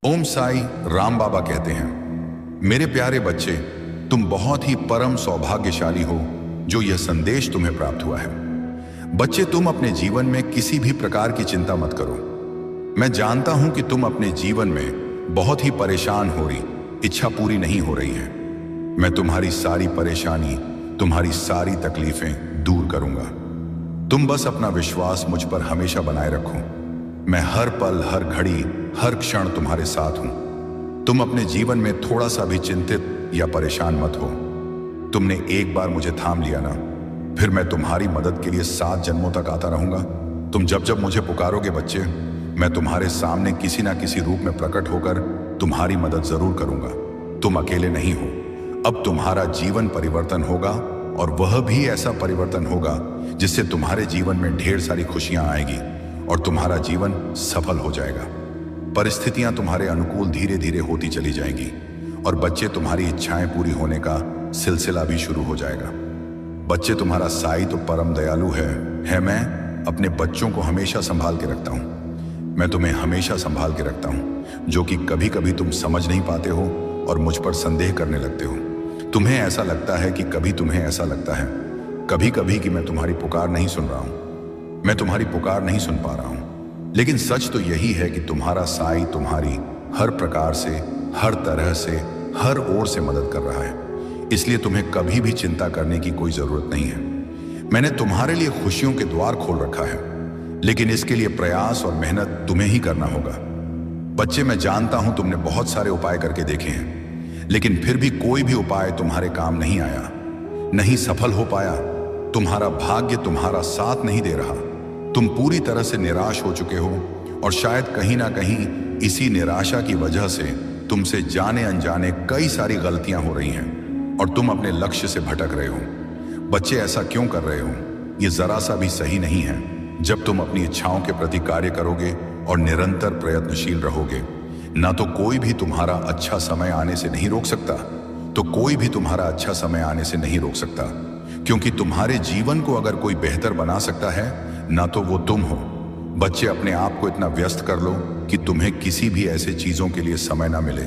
ओम साई राम बाबा कहते हैं, मेरे प्यारे बच्चे, तुम बहुत ही परम सौभाग्यशाली हो जो यह संदेश तुम्हें प्राप्त हुआ है। बच्चे, तुम अपने जीवन में किसी भी प्रकार की चिंता मत करो। मैं जानता हूं कि तुम अपने जीवन में बहुत ही परेशान हो रही, इच्छा पूरी नहीं हो रही है। मैं तुम्हारी सारी परेशानी, तुम्हारी सारी तकलीफें दूर करूंगा। तुम बस अपना विश्वास मुझ पर हमेशा बनाए रखो। मैं हर पल, हर घड़ी, हर क्षण तुम्हारे साथ हूं। तुम अपने जीवन में थोड़ा सा भी चिंतित या परेशान मत हो। तुमने एक बार मुझे थाम लिया ना, फिर मैं तुम्हारी मदद के लिए 7 जन्मों तक आता रहूंगा। तुम जब जब मुझे पुकारोगे बच्चे, मैं तुम्हारे सामने किसी ना किसी रूप में प्रकट होकर तुम्हारी मदद जरूर करूंगा। तुम अकेले नहीं हो। अब तुम्हारा जीवन परिवर्तन होगा, और वह भी ऐसा परिवर्तन होगा जिससे तुम्हारे जीवन में ढेर सारी खुशियां आएगी और तुम्हारा जीवन सफल हो जाएगा। परिस्थितियां तुम्हारे अनुकूल धीरे धीरे होती चली जाएंगी, और बच्चे, तुम्हारी इच्छाएं पूरी होने का सिलसिला भी शुरू हो जाएगा। बच्चे, तुम्हारा साई तो परम दयालु है। मैं अपने बच्चों को हमेशा संभाल के रखता हूं। मैं तुम्हें हमेशा संभाल के रखता हूं, जो कि कभी कभी तुम समझ नहीं पाते हो और मुझ पर संदेह करने लगते हो। तुम्हें ऐसा लगता है कि कभी कभी कि मैं तुम्हारी पुकार नहीं सुन रहा हूं, मैं तुम्हारी पुकार नहीं सुन पा रहा हूं। लेकिन सच तो यही है कि तुम्हारा साई तुम्हारी हर प्रकार से, हर तरह से, हर ओर से मदद कर रहा है। इसलिए तुम्हें कभी भी चिंता करने की कोई जरूरत नहीं है। मैंने तुम्हारे लिए खुशियों के द्वार खोल रखा है, लेकिन इसके लिए प्रयास और मेहनत तुम्हें ही करना होगा। बच्चे, मैं जानता हूं तुमने बहुत सारे उपाय करके देखे हैं, लेकिन फिर भी कोई भी उपाय तुम्हारे काम नहीं आया, नहीं सफल हो पाया। तुम्हारा भाग्य तुम्हारा साथ नहीं दे रहा। तुम पूरी तरह से निराश हो चुके हो, और शायद कहीं ना कहीं इसी निराशा की वजह से तुमसे जाने अनजाने कई सारी गलतियां हो रही हैं और तुम अपने लक्ष्य से भटक रहे हो। बच्चे, ऐसा क्यों कर रहे हो? ये जरा सा भी सही नहीं है। जब तुम अपनी इच्छाओं के प्रति कार्य करोगे और निरंतर प्रयत्नशील रहोगे, ना तो कोई भी तुम्हारा अच्छा समय आने से नहीं रोक सकता, क्योंकि तुम्हारे जीवन को अगर कोई बेहतर बना सकता है, ना तो वो तुम हो। बच्चे, अपने आप को इतना व्यस्त कर लो कि तुम्हें किसी भी ऐसे चीजों के लिए समय ना मिले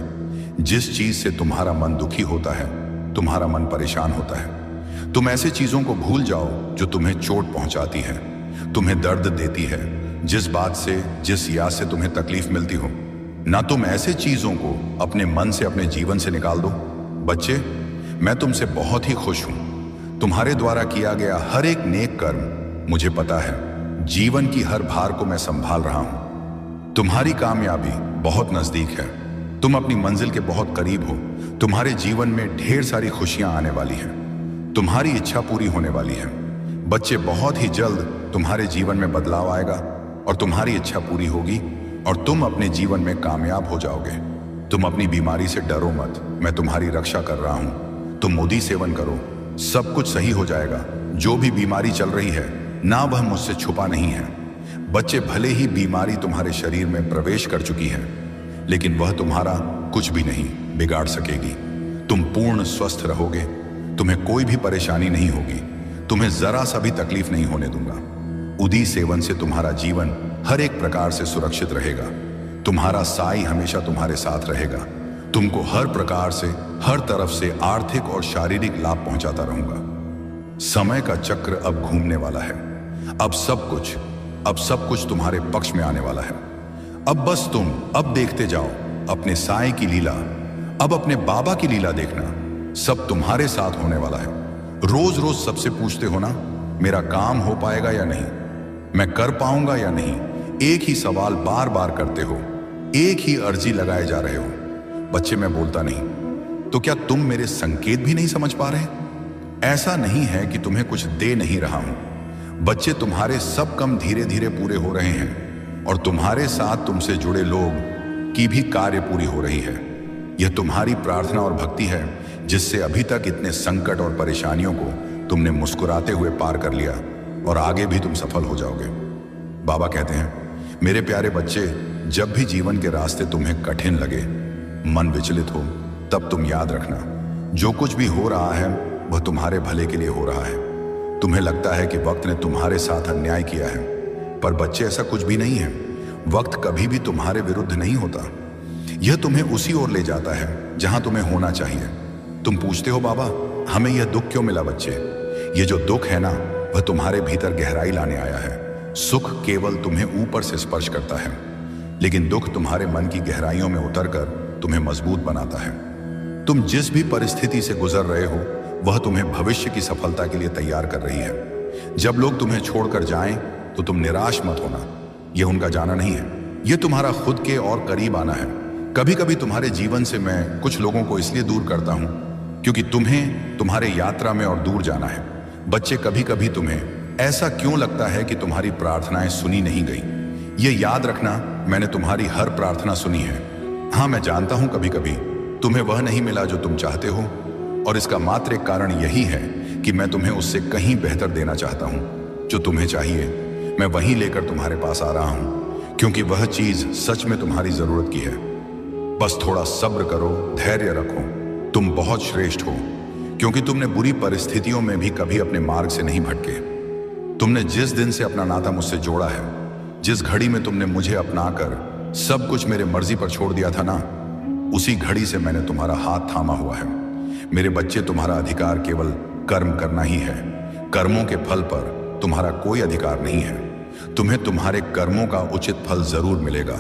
जिस चीज से तुम्हारा मन दुखी होता है, तुम्हारा मन परेशान होता है। तुम ऐसे चीजों को भूल जाओ जो तुम्हें चोट पहुंचाती है, तुम्हें दर्द देती है, जिस बात से, जिस याद से तुम्हें तकलीफ मिलती हो। ना तुम ऐसे चीजों को अपने मन से, अपने जीवन से निकाल दो। बच्चे, मैं तुमसे बहुत ही खुश हूं। तुम्हारे द्वारा किया गया हर एक नेक कर्म मुझे पता है। जीवन की हर भार को मैं संभाल रहा हूं। तुम्हारी कामयाबी बहुत नजदीक है। तुम अपनी मंजिल के बहुत करीब हो। तुम्हारे जीवन में ढेर सारी खुशियां आने वाली हैं। तुम्हारी इच्छा पूरी होने वाली है। बच्चे, बहुत ही जल्द तुम्हारे जीवन में बदलाव आएगा और तुम्हारी इच्छा पूरी होगी और तुम अपने जीवन में कामयाब हो जाओगे। तुम अपनी बीमारी से डरो मत, मैं तुम्हारी रक्षा कर रहा हूं। तुम मोदी सेवन करो, सब कुछ सही हो जाएगा। जो भी बीमारी चल रही है ना, वह मुझसे छुपा नहीं है। बच्चे, भले ही बीमारी तुम्हारे शरीर में प्रवेश कर चुकी है, लेकिन वह तुम्हारा कुछ भी नहीं बिगाड़ सकेगी। तुम पूर्ण स्वस्थ रहोगे। तुम्हें कोई भी परेशानी नहीं होगी। तुम्हें जरा सा भी तकलीफ नहीं होने दूंगा। उदी सेवन से तुम्हारा जीवन हर एक प्रकार से सुरक्षित रहेगा। तुम्हारा साई हमेशा तुम्हारे साथ रहेगा। तुमको हर प्रकार से, हर तरफ से आर्थिक और शारीरिक लाभ पहुंचाता रहूंगा। समय का चक्र अब घूमने वाला है। अब सब कुछ तुम्हारे पक्ष में आने वाला है। अब बस तुम देखते जाओ अपने साई की लीला। अब अपने बाबा की लीला देखना। सब तुम्हारे साथ होने वाला है। रोज रोज सबसे पूछते हो ना, मेरा काम हो पाएगा या नहीं, मैं कर पाऊंगा या नहीं। एक ही सवाल बार बार करते हो, एक ही अर्जी लगाए जा रहे हो। बच्चे, मैं बोलता नहीं तो क्या तुम मेरे संकेत भी नहीं समझ पा रहे? ऐसा नहीं है कि तुम्हें कुछ दे नहीं रहा हूं। बच्चे, तुम्हारे सब काम धीरे धीरे पूरे हो रहे हैं, और तुम्हारे साथ तुमसे जुड़े लोग की भी कार्य पूरी हो रही है। यह तुम्हारी प्रार्थना और भक्ति है जिससे अभी तक इतने संकट और परेशानियों को तुमने मुस्कुराते हुए पार कर लिया, और आगे भी तुम सफल हो जाओगे। बाबा कहते हैं, मेरे प्यारे बच्चे, जब भी जीवन के रास्ते तुम्हें कठिन लगे, मन विचलित हो, तब तुम याद रखना, जो कुछ भी हो रहा है वह तुम्हारे भले के लिए हो रहा है। तुम्हें लगता है कि वक्त ने तुम्हारे साथ अन्याय किया है, पर बच्चे, ऐसा कुछ भी नहीं है। वक्त कभी भी तुम्हारे विरुद्ध नहीं होता। यह तुम्हें उसी ओर ले जाता है जहां तुम्हें होना चाहिए। तुम पूछते हो बाबा हमें यह दुख क्यों मिला? बच्चे, ये जो दुख है ना, वह तुम्हारे भीतर गहराई लाने आया है। सुख केवल तुम्हें ऊपर से स्पर्श करता है, लेकिन दुख तुम्हारे मन की गहराइयों में उतरकर तुम्हें मजबूत बनाता है। तुम जिस भी परिस्थिति से गुजर रहे हो, वह तुम्हें भविष्य की सफलता के लिए तैयार कर रही है। जब लोग तुम्हें छोड़कर जाएं, तो तुम निराश मत होना। यह उनका जाना नहीं है, यह तुम्हारा खुद के और करीब आना है। कभी कभी तुम्हारे जीवन से मैं कुछ लोगों को इसलिए दूर करता हूं क्योंकि तुम्हें तुम्हारे यात्रा में और दूर जाना है। बच्चे, कभी कभी तुम्हें ऐसा क्यों लगता है कि तुम्हारी प्रार्थनाएं सुनी नहीं गई? यह याद रखना, मैंने तुम्हारी हर प्रार्थना सुनी है। हाँ, मैं जानता हूं कभी कभी तुम्हें वह नहीं मिला जो तुम चाहते हो, और इसका मात्र एक कारण यही है कि मैं तुम्हें उससे कहीं बेहतर देना चाहता हूं। जो तुम्हें चाहिए मैं वहीं लेकर तुम्हारे पास आ रहा हूं, क्योंकि वह चीज सच में तुम्हारी जरूरत की है। बस थोड़ा सब्र करो, धैर्य रखो। तुम बहुत श्रेष्ठ हो, क्योंकि तुमने बुरी परिस्थितियों में भी कभी अपने मार्ग से नहीं भटके। तुमने जिस दिन से अपना नाता मुझसे जोड़ा है, जिस घड़ी में तुमने मुझे अपनाकर सब कुछ मेरे मर्जी पर छोड़ दिया था ना, उसी घड़ी से मैंने तुम्हारा हाथ थामा हुआ है। मेरे बच्चे, तुम्हारा अधिकार केवल कर्म करना ही है। कर्मों के फल पर तुम्हारा कोई अधिकार नहीं है। तुम्हें तुम्हारे कर्मों का उचित फल जरूर मिलेगा,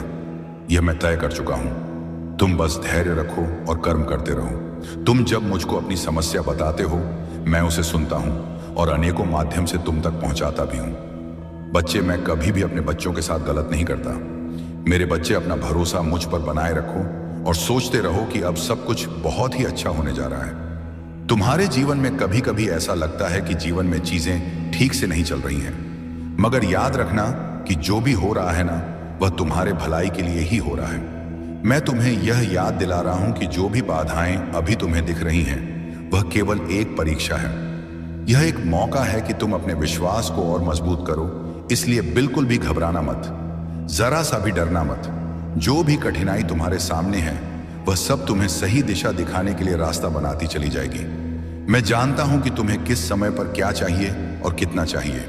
यह मैं तय कर चुका हूं। तुम बस धैर्य रखो और कर्म करते रहो। तुम जब मुझको अपनी समस्या बताते हो, मैं उसे सुनता हूं और अनेकों माध्यम से तुम तक पहुंचाता भी हूं। बच्चे, मैं कभी भी अपने बच्चों के साथ गलत नहीं करता। मेरे बच्चे, अपना भरोसा मुझ पर बनाए रखो और सोचते रहो कि अब सब कुछ बहुत ही अच्छा होने जा रहा है। तुम्हारे जीवन में कभी कभी ऐसा लगता है कि जीवन में चीजें ठीक से नहीं चल रही हैं, मगर याद रखना कि जो भी हो रहा है ना, वह तुम्हारे भलाई के लिए ही हो रहा है। मैं तुम्हें यह याद दिला रहा हूं कि जो भी बाधाएं अभी तुम्हें दिख रही हैं, वह केवल एक परीक्षा है। यह एक मौका है कि तुम अपने विश्वास को और मजबूत करो। इसलिए बिल्कुल भी घबराना मत, जरा सा भी डरना मत। जो भी कठिनाई तुम्हारे सामने है, वह सब तुम्हें सही दिशा दिखाने के लिए रास्ता बनाती चली जाएगी। मैं जानता हूं कि तुम्हें किस समय पर क्या चाहिए और कितना चाहिए।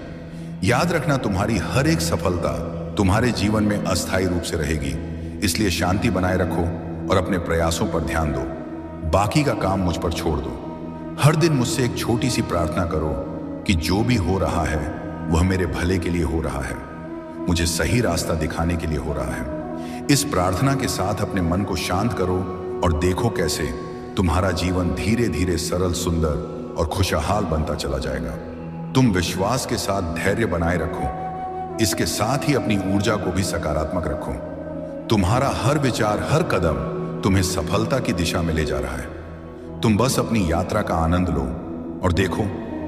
याद रखना, तुम्हारी हर एक सफलता तुम्हारे जीवन में अस्थायी रूप से रहेगी। इसलिए शांति बनाए रखो और अपने प्रयासों पर ध्यान दो। बाकी का काम मुझ पर छोड़ दो। हर दिन मुझसे एक छोटी सी प्रार्थना करो कि जो भी हो रहा है वह मेरे भले के लिए हो रहा है, मुझे सही रास्ता दिखाने के लिए हो रहा है। इस प्रार्थना के साथ अपने मन को शांत करो और देखो कैसे तुम्हारा जीवन धीरे धीरे सरल, सुंदर और खुशहाल बनता चला जाएगा। तुम विश्वास के साथ धैर्य बनाए रखो। इसके साथ ही अपनी ऊर्जा को भी सकारात्मक रखो। तुम्हारा हर विचार, हर कदम तुम्हें सफलता की दिशा में ले जा रहा है। तुम बस अपनी यात्रा का आनंद लो और देखो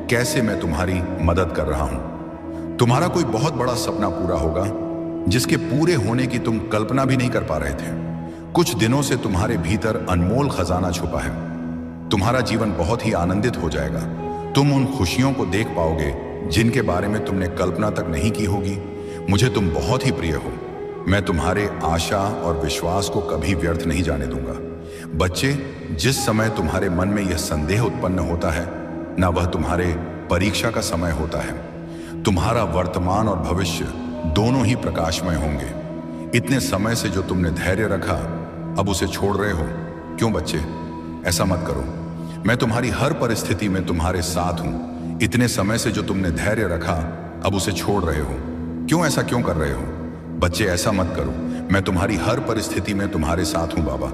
कैसे मैं तुम्हारी मदद कर रहा हूं। तुम्हारा कोई बहुत बड़ा सपना पूरा होगा, जिसके पूरे होने की तुम कल्पना भी नहीं कर पा रहे थे। कुछ दिनों से तुम्हारे भीतर अनमोल खजाना छुपा है। तुम्हारा जीवन बहुत ही आनंदित हो जाएगा। तुम उन खुशियों को देख पाओगे जिनके बारे में तुमने कल्पना तक नहीं की होगी। मुझे तुम बहुत ही प्रिय हो। मैं तुम्हारे आशा और विश्वास को कभी व्यर्थ नहीं जाने दूंगा। बच्चे, जिस समय तुम्हारे मन में यह संदेह उत्पन्न होता है ना, वह तुम्हारे परीक्षा का समय होता है। तुम्हारा वर्तमान और भविष्य दोनों ही प्रकाशमय होंगे। इतने समय से जो तुमने धैर्य रखा, अब उसे छोड़ रहे हो। क्यों बच्चे, ऐसा मत करो। मैं तुम्हारी हर परिस्थिति में तुम्हारे साथ हूं। इतने समय से जो तुमने धैर्य रखा, अब उसे छोड़ रहे हो। क्यों ऐसा क्यों कर रहे हो? बच्चे, ऐसा मत करो। मैं तुम्हारी हर परिस्थिति में तुम्हारे साथ हूं बाबा।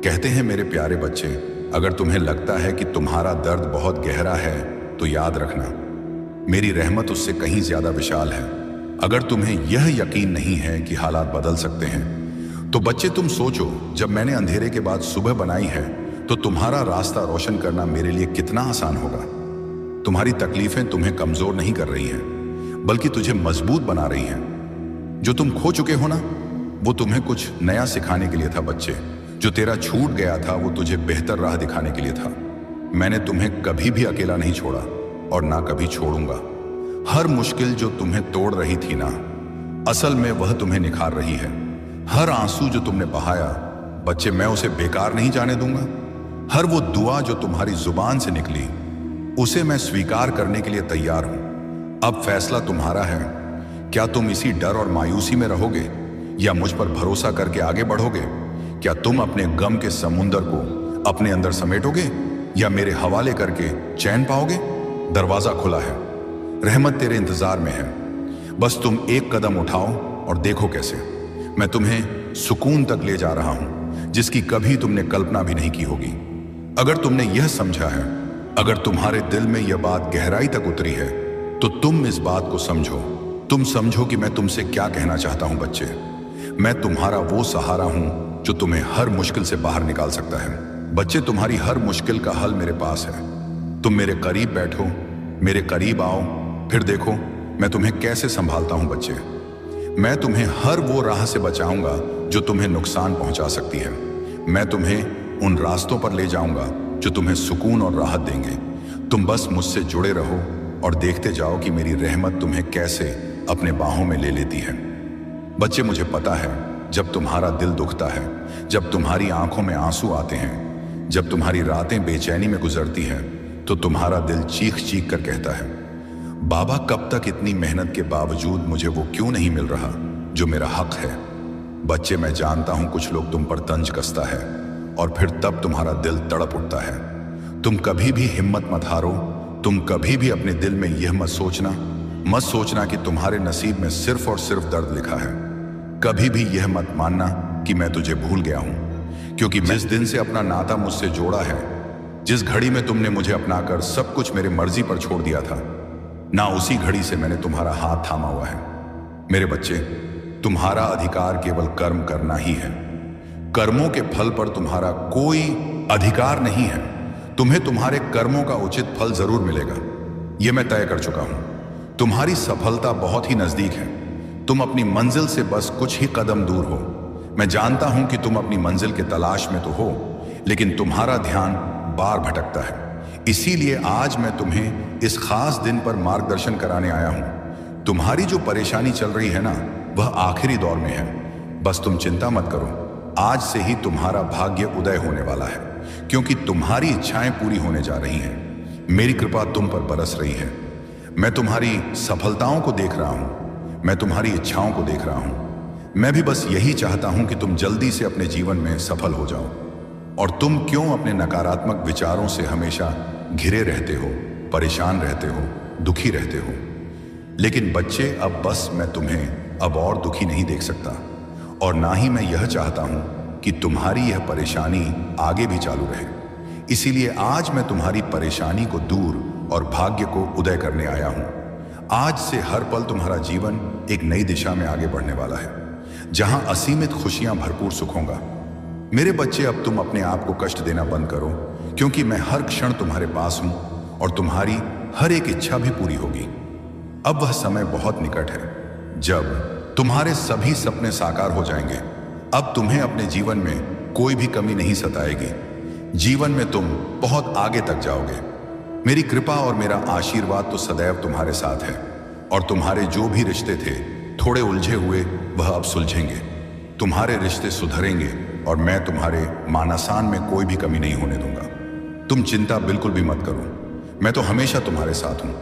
कहते हैं मेरे प्यारे बच्चे, अगर तुम्हें लगता है कि तुम्हारा दर्द बहुत गहरा है, तो याद रखना, मेरी रहमत उससे कहीं ज्यादा विशाल है। अगर तुम्हें यह यकीन नहीं है कि हालात बदल सकते हैं, तो बच्चे तुम सोचो, जब मैंने अंधेरे के बाद सुबह बनाई है, तो तुम्हारा रास्ता रोशन करना मेरे लिए कितना आसान होगा। तुम्हारी तकलीफें तुम्हें कमजोर नहीं कर रही हैं, बल्कि तुझे मजबूत बना रही हैं। जो तुम खो चुके हो ना, वो तुम्हें कुछ नया सिखाने के लिए था बच्चे। जो तेरा छूट गया था, वो तुझे बेहतर राह दिखाने के लिए था। मैंने तुम्हें कभी भी अकेला नहीं छोड़ा और ना कभी छोड़ूंगा। हर मुश्किल जो तुम्हें तोड़ रही थी ना, असल में वह तुम्हें निखार रही है। हर आंसू जो तुमने बहाया बच्चे, मैं उसे बेकार नहीं जाने दूंगा। हर वो दुआ जो तुम्हारी जुबान से निकली, उसे मैं स्वीकार करने के लिए तैयार हूं। अब फैसला तुम्हारा है। क्या तुम इसी डर और मायूसी में रहोगे या मुझ पर भरोसा करके आगे बढ़ोगे? क्या तुम अपने गम के समुंदर को अपने अंदर समेटोगे या मेरे हवाले करके चैन पाओगे? दरवाजा खुला है, रहमत तेरे इंतजार में है। बस तुम एक कदम उठाओ और देखो कैसे मैं तुम्हें सुकून तक ले जा रहा हूं जिसकी कभी तुमने कल्पना भी नहीं की होगी। अगर तुमने यह समझा है, अगर तुम्हारे दिल में यह बात गहराई तक उतरी है, तो तुम इस बात को समझो। तुम समझो कि मैं तुमसे क्या कहना चाहता हूं बच्चे। मैं तुम्हारा वो सहारा हूं जो तुम्हें हर मुश्किल से बाहर निकाल सकता है। बच्चे, तुम्हारी हर मुश्किल का हल मेरे पास है। तुम मेरे करीब बैठो, मेरे करीब आओ, फिर देखो मैं तुम्हें कैसे संभालता हूं बच्चे। मैं तुम्हें हर वो राह से बचाऊंगा जो तुम्हें नुकसान पहुंचा सकती है। मैं तुम्हें उन रास्तों पर ले जाऊंगा जो तुम्हें सुकून और राहत देंगे। तुम बस मुझसे जुड़े रहो और देखते जाओ कि मेरी रहमत तुम्हें कैसे अपने बाहों में ले लेती है। बच्चे, मुझे पता है जब तुम्हारा दिल दुखता है, जब तुम्हारी आंखों में आंसू आते हैं, जब तुम्हारी रातें बेचैनी में गुजरती हैं, तो तुम्हारा दिल चीख चीख कर कहता है, बाबा कब तक इतनी मेहनत के बावजूद मुझे वो क्यों नहीं मिल रहा जो मेरा हक है। बच्चे, मैं जानता हूं कुछ लोग तुम पर तंज कसता है और फिर तब तुम्हारा दिल तड़प उठता है। तुम कभी भी हिम्मत मत हारो। तुम कभी भी अपने दिल में यह मत सोचना कि तुम्हारे नसीब में सिर्फ और सिर्फ दर्द लिखा है। कभी भी यह मत मानना कि मैं तुझे भूल गया हूं, क्योंकि जिस दिन से अपना नाता मुझसे जोड़ा है, जिस घड़ी में तुमने मुझे अपनाकर सब कुछ मेरे मर्जी पर छोड़ दिया था, ना उसी घड़ी से मैंने तुम्हारा हाथ थामा हुआ है। मेरे बच्चे, तुम्हारा अधिकार केवल कर्म करना ही है। कर्मों के फल पर तुम्हारा कोई अधिकार नहीं है। तुम्हें तुम्हारे कर्मों का उचित फल जरूर मिलेगा, यह मैं तय कर चुका हूं। तुम्हारी सफलता बहुत ही नजदीक है। तुम अपनी मंजिल से बस कुछ ही कदम दूर हो। मैं जानता हूं कि तुम अपनी मंजिल के तलाश में तो हो, लेकिन तुम्हारा ध्यान बार भटकता है। इसीलिए आज मैं तुम्हें इस खास दिन पर मार्गदर्शन कराने आया हूं। तुम्हारी जो परेशानी चल रही है ना, वह आखिरी दौर में है। बस तुम चिंता मत करो, आज से ही तुम्हारा भाग्य उदय होने वाला है, क्योंकि तुम्हारी इच्छाएं पूरी होने जा रही हैं। मेरी कृपा तुम पर बरस रही है। मैं तुम्हारी सफलताओं को देख रहा हूं, मैं तुम्हारी इच्छाओं को देख रहा हूं। मैं भी बस यही चाहता हूं कि तुम जल्दी से अपने जीवन में सफल हो जाओ। और तुम क्यों अपने नकारात्मक विचारों से हमेशा घिरे रहते हो, परेशान रहते हो, दुखी रहते हो। लेकिन बच्चे, अब बस मैं तुम्हें अब और दुखी नहीं देख सकता, और ना ही मैं यह चाहता हूं कि तुम्हारी यह परेशानी आगे भी चालू रहे। इसीलिए आज मैं तुम्हारी परेशानी को दूर और भाग्य को उदय करने आया हूं। आज से हर पल तुम्हारा जीवन एक नई दिशा में आगे बढ़ने वाला है, जहां असीमित खुशियां भरपूर सुख होगा। मेरे बच्चे, अब तुम अपने आप को कष्ट देना बंद करो, क्योंकि मैं हर क्षण तुम्हारे पास हूं और तुम्हारी हर एक इच्छा भी पूरी होगी। अब वह समय बहुत निकट है जब तुम्हारे सभी सपने साकार हो जाएंगे। अब तुम्हें अपने जीवन में कोई भी कमी नहीं सताएगी। जीवन में तुम बहुत आगे तक जाओगे। मेरी कृपा और मेरा आशीर्वाद तो सदैव तुम्हारे साथ है, और तुम्हारे जो भी रिश्ते थे थोड़े उलझे हुए, वह अब सुलझेंगे। तुम्हारे रिश्ते सुधरेंगे और मैं तुम्हारे मानसान में कोई भी कमी नहीं होने दूंगा। तुम चिंता बिल्कुल भी मत करो, मैं तो हमेशा तुम्हारे साथ हूं।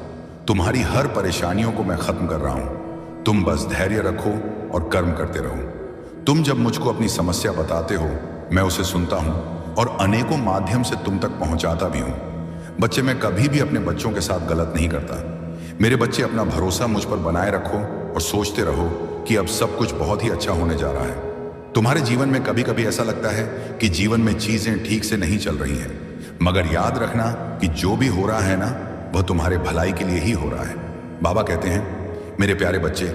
तुम्हारी हर परेशानियों को मैं खत्म कर रहा हूं। तुम बस धैर्य रखो और कर्म करते रहो। तुम जब मुझको अपनी समस्या बताते हो, मैं उसे सुनता हूं और अनेकों माध्यम से तुम तक पहुंचाता भी हूं। बच्चे, मैं कभी भी अपने बच्चों के साथ गलत नहीं करता। मेरे बच्चे, अपना भरोसा मुझ पर बनाए रखो और सोचते रहो कि अब सब कुछ बहुत ही अच्छा होने जा रहा है। तुम्हारे जीवन में कभी कभी ऐसा लगता है कि जीवन में चीजें ठीक से नहीं चल रही हैं, मगर याद रखना कि जो भी हो रहा है ना, वह तुम्हारे भलाई के लिए ही हो रहा है। बाबा कहते हैं, मेरे प्यारे बच्चे,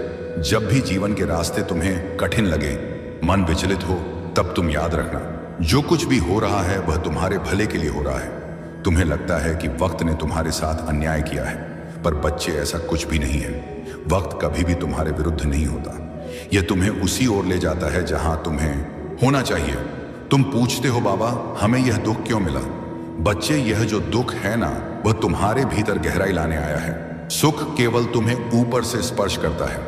जब भी जीवन के रास्ते तुम्हें कठिन लगे, मन विचलित हो, तब तुम याद रखना, जो कुछ भी हो रहा है वह तुम्हारे भले के लिए हो रहा है। तुम्हें लगता है कि वक्त ने तुम्हारे साथ अन्याय किया है, पर बच्चे, ऐसा कुछ भी नहीं है। वक्त कभी भी तुम्हारे विरुद्ध नहीं होता। यह तुम्हें उसी ओर ले जाता है जहां तुम्हें होना चाहिए। तुम पूछते हो, बाबा हमें यह दुख क्यों मिला? बच्चे, यह जो दुख है ना, वह तुम्हारे भीतर गहराई लाने आया है। सुख केवल तुम्हें ऊपर से स्पर्श करता है,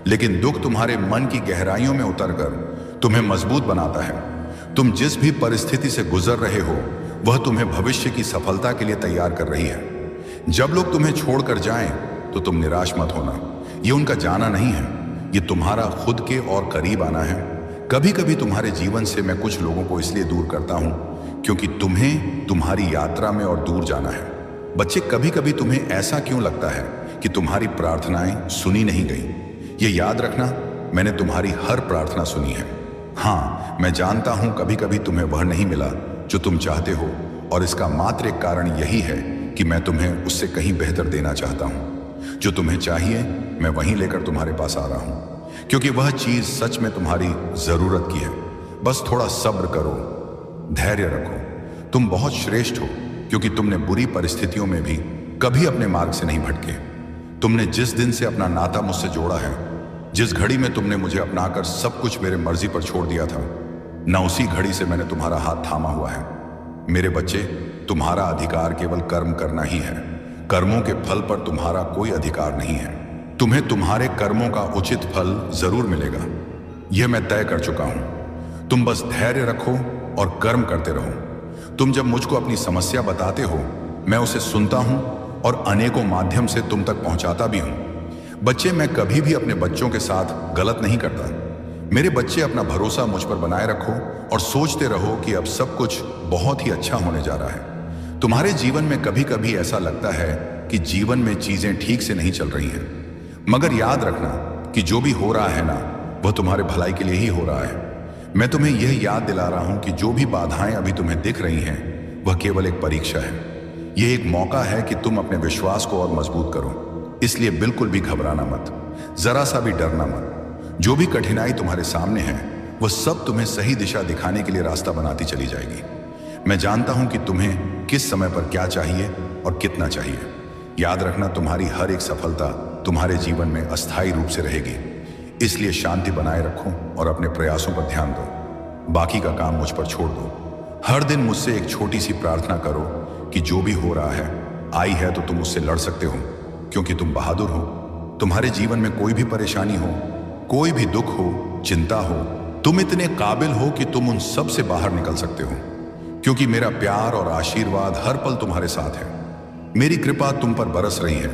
लेकिन दुख तुम्हारे मन की गहराइयों में उतरकर तुम्हें मजबूत बनाता है। तुम जिस भी परिस्थिति से गुजर रहे हो, वह तुम्हें भविष्य की सफलता के लिए तैयार कर रही है। जब लोग तुम्हें छोड़कर जाएं, तो तुम निराश मत होना। ये उनका जाना नहीं है, ये तुम्हारा खुद के और करीब आना है। कभी कभी तुम्हारे जीवन से मैं कुछ लोगों को इसलिए दूर करता हूं क्योंकि तुम्हें तुम्हारी यात्रा में और दूर जाना है। बच्चे, कभी कभी तुम्हें ऐसा क्यों लगता है कि तुम्हारी प्रार्थनाएं सुनी नहीं गई? ये याद रखना, मैंने तुम्हारी हर प्रार्थना सुनी है। हाँ, मैं जानता हूं कभी कभी तुम्हें वह नहीं मिला जो तुम चाहते हो, और इसका मात्र एक कारण यही है कि मैं तुम्हें उससे कहीं बेहतर देना चाहता हूं। जो तुम्हें चाहिए मैं वहीं लेकर तुम्हारे पास आ रहा हूं, क्योंकि वह चीज सच में तुम्हारी जरूरत की है। बस थोड़ा सब्र करो, धैर्य रखो। तुम बहुत श्रेष्ठ हो, क्योंकि तुमने बुरी परिस्थितियों में भी कभी अपने मार्ग से नहीं भटके। तुमने जिस दिन से अपना नाता मुझसे जोड़ा है, जिस घड़ी में तुमने मुझे अपनाकर सब कुछ मेरे मर्जी पर छोड़ दिया था, न उसी घड़ी से मैंने तुम्हारा हाथ थामा हुआ है। मेरे बच्चे, तुम्हारा अधिकार केवल कर्म करना ही है। कर्मों के फल पर तुम्हारा कोई अधिकार नहीं है। तुम्हें तुम्हारे कर्मों का उचित फल जरूर मिलेगा, यह मैं तय कर चुका हूं। तुम बस धैर्य रखो और कर्म करते रहो। तुम जब मुझको अपनी समस्या बताते हो, मैं उसे सुनता हूं और अनेकों माध्यम से तुम तक पहुंचाता भी हूं। बच्चे, मैं कभी भी अपने बच्चों के साथ गलत नहीं करता। मेरे बच्चे, अपना भरोसा मुझ पर बनाए रखो और सोचते रहो कि अब सब कुछ बहुत ही अच्छा होने जा रहा है। तुम्हारे जीवन में कभी कभी ऐसा लगता है कि जीवन में चीजें ठीक से नहीं चल रही हैं, मगर याद रखना कि जो भी हो रहा है ना, वह तुम्हारे भलाई के लिए ही हो रहा है। मैं तुम्हें यह याद दिला रहा हूं कि जो भी बाधाएं अभी तुम्हें दिख रही हैं, वह केवल एक परीक्षा है। यह एक मौका है कि तुम अपने विश्वास को और मजबूत करो। इसलिए बिल्कुल भी घबराना मत, जरा सा भी डरना मत। जो भी कठिनाई तुम्हारे सामने है, वह सब तुम्हें सही दिशा दिखाने के लिए रास्ता बनाती चली जाएगी। मैं जानता हूं कि तुम्हें किस समय पर क्या चाहिए और कितना चाहिए। याद रखना, तुम्हारी हर एक सफलता तुम्हारे जीवन में अस्थायी रूप से रहेगी। इसलिए शांति बनाए रखो और अपने प्रयासों पर ध्यान दो। बाकी का काम मुझ पर छोड़ दो। हर दिन मुझसे एक छोटी सी प्रार्थना करो कि जो भी हो रहा है, आई है तो तुम उससे लड़ सकते हो, क्योंकि तुम बहादुर हो। तुम्हारे जीवन में कोई भी परेशानी हो, कोई भी दुख हो, चिंता हो, तुम इतने काबिल हो कि तुम उन सब से बाहर निकल सकते हो, क्योंकि मेरा प्यार और आशीर्वाद हर पल तुम्हारे साथ है। मेरी कृपा तुम पर बरस रही है।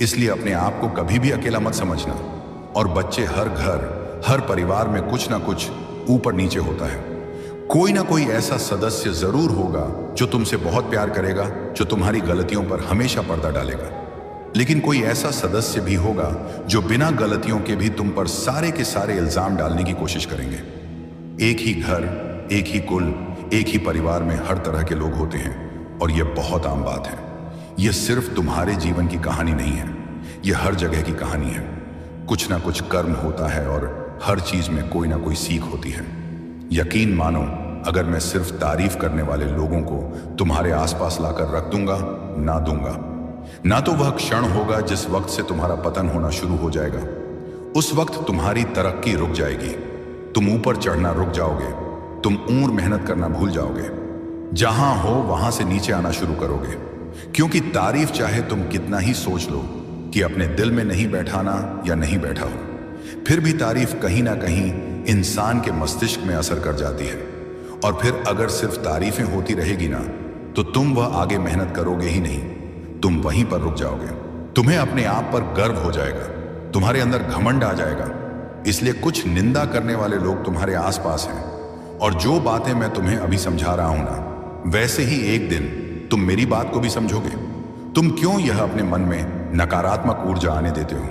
इसलिए अपने आप को कभी भी अकेला मत समझना। और बच्चे, हर घर, हर परिवार में कुछ ना कुछ ऊपर नीचे होता है। कोई ना कोई ऐसा सदस्य जरूर होगा जो तुमसे बहुत प्यार करेगा, जो तुम्हारी गलतियों पर हमेशा पर्दा डालेगा। लेकिन कोई ऐसा सदस्य भी होगा जो बिना गलतियों के भी तुम पर सारे के सारे इल्जाम डालने की कोशिश करेंगे। एक ही घर, एक ही कुल, एक ही परिवार में हर तरह के लोग होते हैं, और यह बहुत आम बात है। यह सिर्फ तुम्हारे जीवन की कहानी नहीं है, यह हर जगह की कहानी है। कुछ ना कुछ कर्म होता है और हर चीज में कोई ना कोई सीख होती है। यकीन मानो, अगर मैं सिर्फ तारीफ करने वाले लोगों को तुम्हारे आसपास लाकर रख दूंगा, ना तो वह क्षण होगा जिस वक्त से तुम्हारा पतन होना शुरू हो जाएगा। उस वक्त तुम्हारी तरक्की रुक जाएगी, तुम ऊपर चढ़ना रुक जाओगे, तुम और मेहनत करना भूल जाओगे। जहां हो वहां से नीचे आना शुरू करोगे, क्योंकि तारीफ चाहे तुम कितना ही सोच लो कि अपने दिल में नहीं बैठाना या नहीं बैठा हो, फिर भी तारीफ कहीं ना कहीं इंसान के मस्तिष्क में असर कर जाती है। और फिर अगर सिर्फ तारीफें होती रहेगी ना, तो तुम वह आगे मेहनत करोगे ही नहीं, तुम वहीं पर रुक जाओगे। तुम्हें अपने आप पर गर्व हो जाएगा, तुम्हारे अंदर घमंड आ जाएगा। इसलिए कुछ निंदा करने वाले लोग तुम्हारे आसपास हैं, और जो बातें मैं तुम्हें अभी समझा रहा हूं ना, वैसे ही एक दिन तुम मेरी बात को भी समझोगे। तुम क्यों यह अपने मन में नकारात्मक ऊर्जा आने देते हो?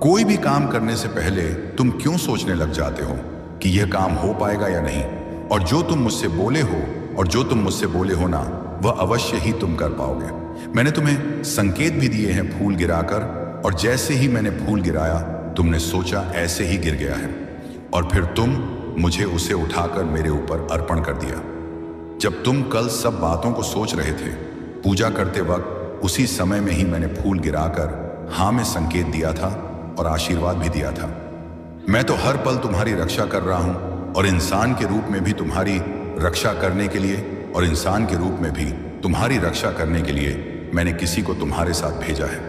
कोई भी काम करने से पहले तुम क्यों सोचने लग जाते हो कि यह काम हो पाएगा या नहीं? और जो तुम मुझसे बोले हो ना, वह अवश्य ही तुम कर पाओगे। मैंने तुम्हें संकेत भी दिए हैं फूल गिराकर, और जैसे ही मैंने फूल गिराया, तुमने सोचा ऐसे ही गिर गया है, और फिर तुम मुझे उसे उठाकर मेरे ऊपर अर्पण कर दिया। जब तुम कल सब बातों को सोच रहे थे, पूजा करते वक्त, उसी समय में ही मैंने फूल गिराकर हाँ में संकेत दिया था और आशीर्वाद भी दिया था। मैं तो हर पल तुम्हारी रक्षा कर रहा हूं, और इंसान के रूप में भी तुम्हारी रक्षा करने के लिए मैंने किसी को तुम्हारे साथ भेजा है,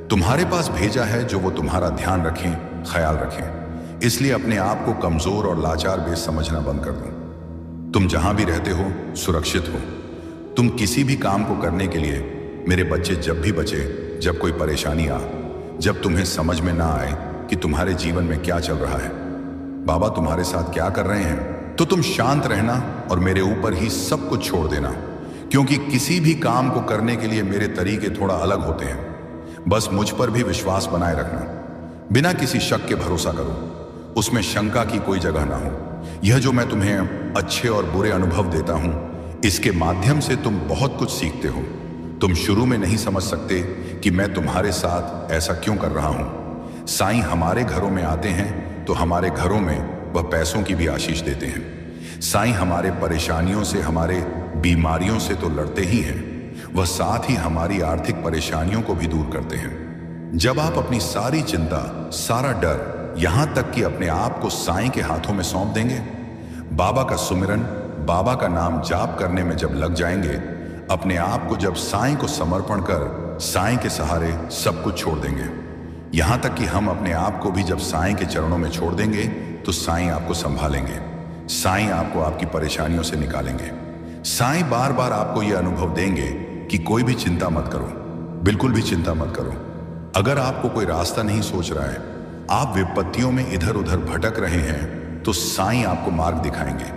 तुम्हारे पास भेजा है, जो वो तुम्हारा ध्यान रखें, ख्याल रखें। इसलिए अपने आप को कमजोर और लाचार बेस समझना बंद कर दो। तुम जहां भी रहते हो, सुरक्षित हो। तुम किसी भी काम को करने के लिए, मेरे बच्चे, जब भी बचे, जब कोई परेशानी आ, जब तुम्हें समझ में ना आए कि तुम्हारे जीवन में क्या चल रहा है, बाबा तुम्हारे साथ क्या कर रहे हैं, तो तुम शांत रहना और मेरे ऊपर ही सब कुछ छोड़ देना, क्योंकि किसी भी काम को करने के लिए मेरे तरीके थोड़ा अलग होते हैं। बस मुझ पर भी विश्वास बनाए रखना, बिना किसी शक के भरोसा करो, उसमें शंका की कोई जगह ना हो। यह जो मैं तुम्हें अच्छे और बुरे अनुभव देता हूं, इसके माध्यम से तुम बहुत कुछ सीखते हो। तुम शुरू में नहीं समझ सकते कि मैं तुम्हारे साथ ऐसा क्यों कर रहा हूं। साईं हमारे घरों में आते हैं तो हमारे घरों में वह पैसों की भी आशीष देते हैं। साईं हमारे परेशानियों से, हमारे बीमारियों से तो लड़ते ही हैं, वह साथ ही हमारी आर्थिक परेशानियों को भी दूर करते हैं। जब आप अपनी सारी चिंता, सारा डर, यहां तक कि अपने आप को साईं के हाथों में सौंप देंगे, बाबा का सुमिरन, बाबा का नाम जाप करने में जब लग जाएंगे, अपने आप को जब साईं को समर्पण कर साईं के सहारे सब कुछ छोड़ देंगे, यहां तक कि हम अपने आप को भी जब साईं के चरणों में छोड़ देंगे तो साईं आपको संभालेंगे। साईं आपको आपकी परेशानियों से निकालेंगे। साईं बार बार आपको यह अनुभव देंगे कि कोई भी चिंता मत करो, बिल्कुल भी चिंता मत करो। अगर आपको कोई रास्ता नहीं सोच रहा है, आप विपत्तियों में इधर उधर भटक रहे हैं, तो साईं आपको मार्ग दिखाएंगे।